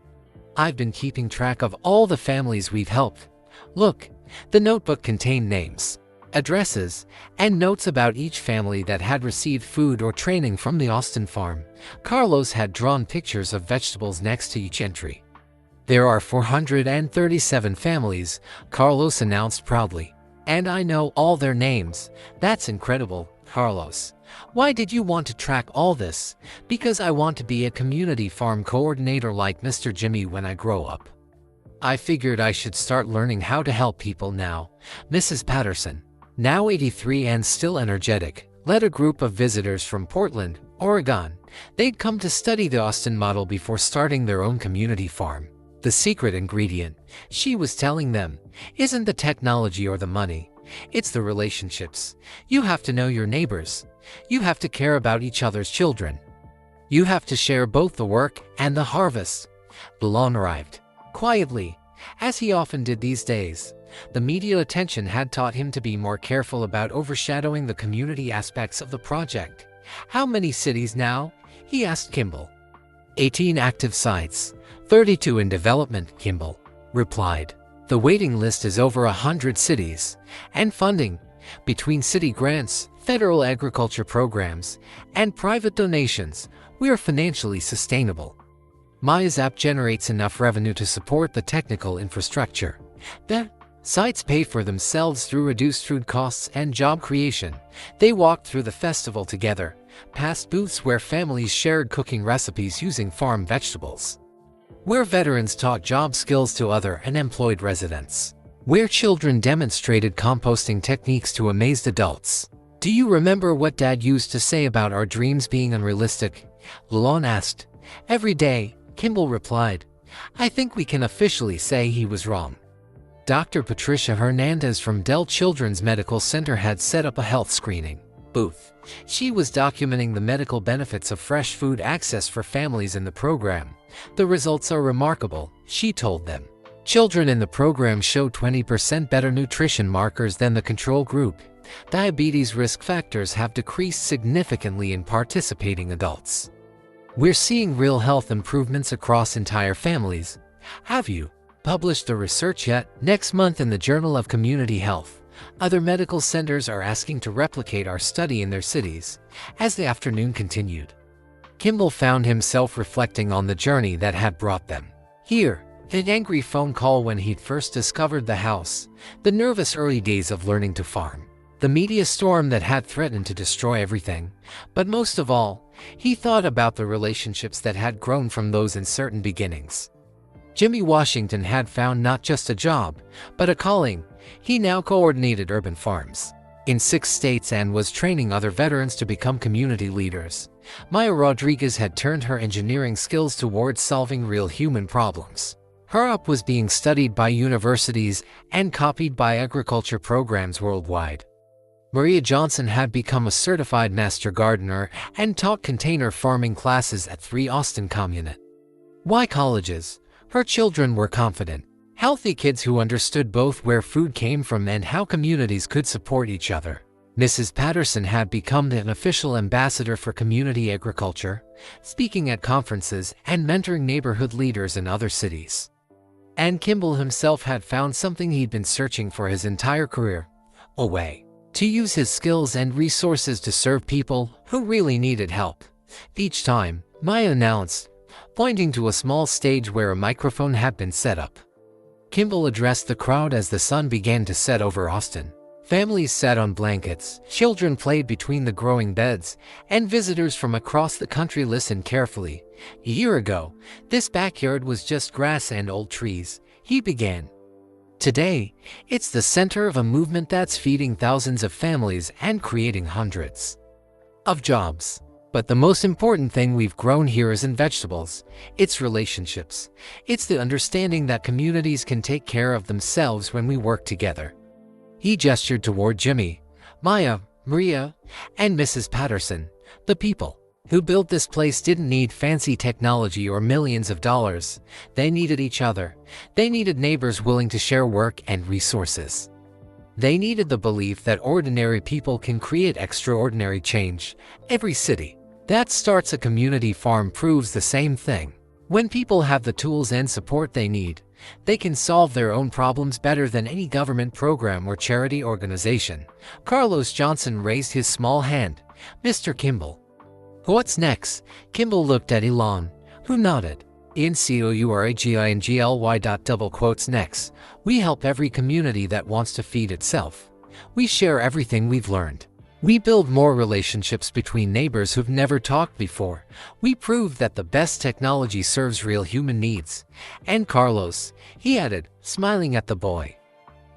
"I've been keeping track of all the families we've helped. Look." The notebook contained names, addresses, and notes about each family that had received food or training from the Austin farm. Carlos had drawn pictures of vegetables next to each entry. "There are 437 families," Carlos announced proudly. "And I know all their names." "That's incredible, Carlos. Why did you want to track all this?" "Because I want to be a community farm coordinator like Mr. Jimmy when I grow up. I figured I should start learning how to help people now." Mrs. Patterson, now 83 and still energetic, led a group of visitors from Portland, Oregon. They'd come to study the Austin model before starting their own community farm. The secret ingredient, she was telling them, isn't the technology or the money. It's the relationships. You have to know your neighbors. You have to care about each other's children. You have to share both the work and the harvest. Elon arrived quietly, as he often did these days. The media attention had taught him to be more careful about overshadowing the community aspects of the project. How many cities now? He asked Kimball. 18 active sites, 32 in development, Kimball replied. The waiting list is over 100 cities, and funding, between city grants, federal agriculture programs, and private donations, we are financially sustainable. Maya's app generates enough revenue to support the technical infrastructure. The sites pay for themselves through reduced food costs and job creation. They walked through the festival together, past booths where families shared cooking recipes using farm vegetables, where veterans taught job skills to other unemployed residents, where children demonstrated composting techniques to amazed adults. Do you remember what Dad used to say about our dreams being unrealistic? Elon asked. Every day, Kimball replied. I think we can officially say he was wrong. Dr. Patricia Hernandez from Dell Children's Medical Center had set up a health screening booth. She was documenting the medical benefits of fresh food access for families in the program. The results are remarkable, she told them. Children in the program show 20% better nutrition markers than the control group. Diabetes risk factors have decreased significantly in participating adults. We're seeing real health improvements across entire families. Have you published the research yet? Next month in the Journal of Community Health. Other medical centers are asking to replicate our study in their cities. As the afternoon continued, Kimball found himself reflecting on the journey that had brought them here. An angry phone call when he'd first discovered the house, the nervous early days of learning to farm, the media storm that had threatened to destroy everything. But most of all, he thought about the relationships that had grown from those uncertain beginnings. Jimmy Washington had found not just a job, but a calling. He now coordinated urban farms in 6 states and was training other veterans to become community leaders. Maya Rodriguez had turned her engineering skills towards solving real human problems. Her app was being studied by universities and copied by agriculture programs worldwide. Maria Johnson had become a certified master gardener and taught container farming classes at 3 Austin community colleges. Her children were confident, healthy kids who understood both where food came from and how communities could support each other. Mrs. Patterson had become an official ambassador for community agriculture, speaking at conferences and mentoring neighborhood leaders in other cities. And Kimball himself had found something he'd been searching for his entire career: a way to use his skills and resources to serve people who really needed help. Each time, Maya announced, pointing to a small stage where a microphone had been set up. Kimball addressed the crowd as the sun began to set over Austin. Families sat on blankets, children played between the growing beds, and visitors from across the country listened carefully. A year ago, this backyard was just grass and old trees, he began. Today, it's the center of a movement that's feeding thousands of families and creating hundreds of jobs. But the most important thing we've grown here isn't vegetables, it's relationships. It's the understanding that communities can take care of themselves when we work together. He gestured toward Jimmy, Maya, Maria, and Mrs. Patterson. The people who built this place didn't need fancy technology or millions of dollars. They needed each other. They needed neighbors willing to share work and resources. They needed the belief that ordinary people can create extraordinary change. Every city that starts a community farm proves the same thing. When people have the tools and support they need, they can solve their own problems better than any government program or charity organization. Carlos Johnson raised his small hand. Mr. Kimball. What's next? Kimball looked at Elon, who nodded. NCOURAGINGLY. Next, we help every community that wants to feed itself. We share everything we've learned. We build more relationships between neighbors who've never talked before. We prove that the best technology serves real human needs. And Carlos, he added, smiling at the boy,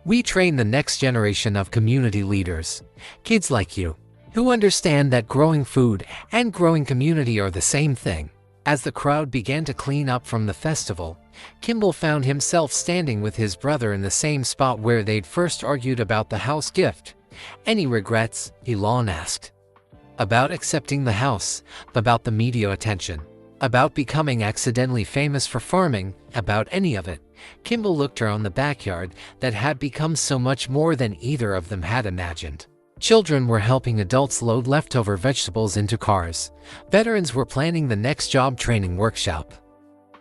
we train the next generation of community leaders, kids like you, who understand that growing food and growing community are the same thing. As the crowd began to clean up from the festival, Kimball found himself standing with his brother in the same spot where they'd first argued about the house gift. "Any regrets?" Elon asked. "About accepting the house, about the media attention, about becoming accidentally famous for farming, about any of it." Kimball looked around the backyard that had become so much more than either of them had imagined. Children were helping adults load leftover vegetables into cars. Veterans were planning the next job training workshop.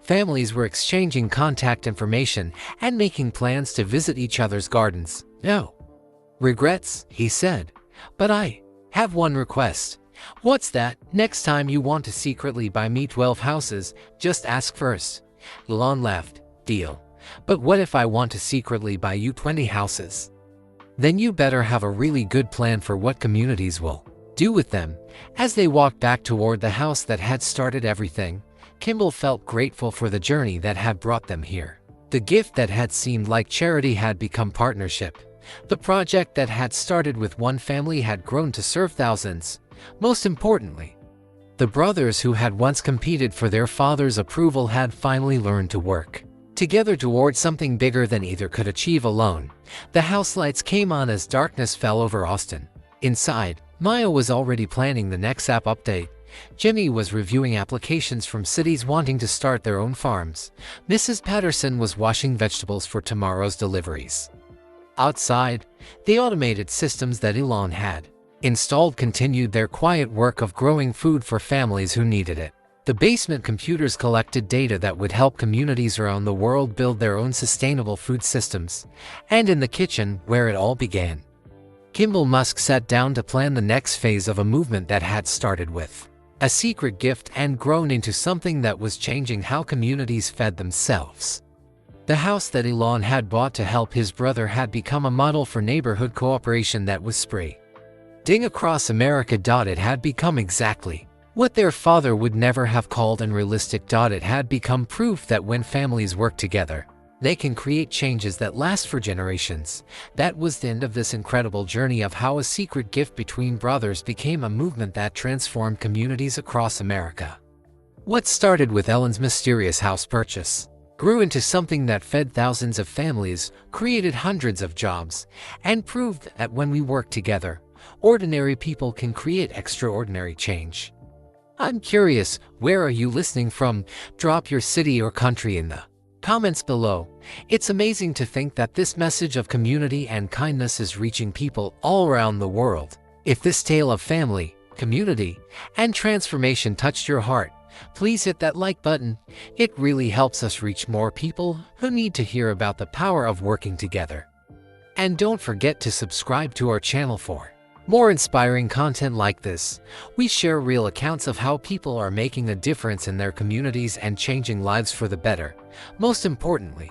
Families were exchanging contact information and making plans to visit each other's gardens. "No regrets," he said, "but I have one request." "What's that?" "Next time you want to secretly buy me 12 houses, just ask first." Elon laughed. "Deal. But what if I want to secretly buy you 20 houses? Then you better have a really good plan for what communities will do with them." As they walked back toward the house that had started everything, Kimball felt grateful for the journey that had brought them here. The gift that had seemed like charity had become partnership. The project that had started with one family had grown to serve thousands. Most importantly, the brothers who had once competed for their father's approval had finally learned to work together toward something bigger than either could achieve alone. The house lights came on as darkness fell over Austin. Inside, Maya was already planning the next app update. Jimmy was reviewing applications from cities wanting to start their own farms. Mrs. Patterson was washing vegetables for tomorrow's deliveries. Outside, the automated systems that Elon had installed continued their quiet work of growing food for families who needed it. The basement computers collected data that would help communities around the world build their own sustainable food systems. And in the kitchen, where it all began, Kimball Musk sat down to plan the next phase of a movement that had started with a secret gift and grown into something that was changing how communities fed themselves. The house that Elon had bought to help his brother had become a model for neighborhood cooperation that was spreading across America. It had become exactly what their father would never have called unrealistic. It had become proof that when families work together, they can create changes that last for generations. That was the end of this incredible journey of how a secret gift between brothers became a movement that transformed communities across America. What started with Ellen's mysterious house purchase grew into something that fed thousands of families, created hundreds of jobs, and proved that when we work together, ordinary people can create extraordinary change. I'm curious, where are you listening from? Drop your city or country in the comments below. It's amazing to think that this message of community and kindness is reaching people all around the world. If this tale of family, community, and transformation touched your heart, please hit that like button. It really helps us reach more people who need to hear about the power of working together. And don't forget to subscribe to our channel for more inspiring content like this. We share real accounts of how people are making a difference in their communities and changing lives for the better. Most importantly,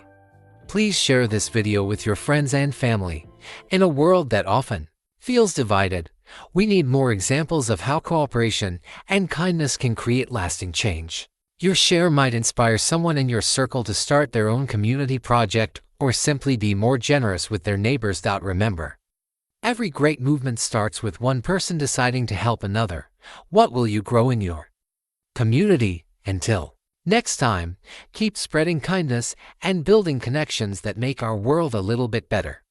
please share this video with your friends and family. In a world that often feels divided, we need more examples of how cooperation and kindness can create lasting change. Your share might inspire someone in your circle to start their own community project or simply be more generous with their neighbors. Remember, every great movement starts with one person deciding to help another. What will you grow in your community? Until next time, keep spreading kindness and building connections that make our world a little bit better.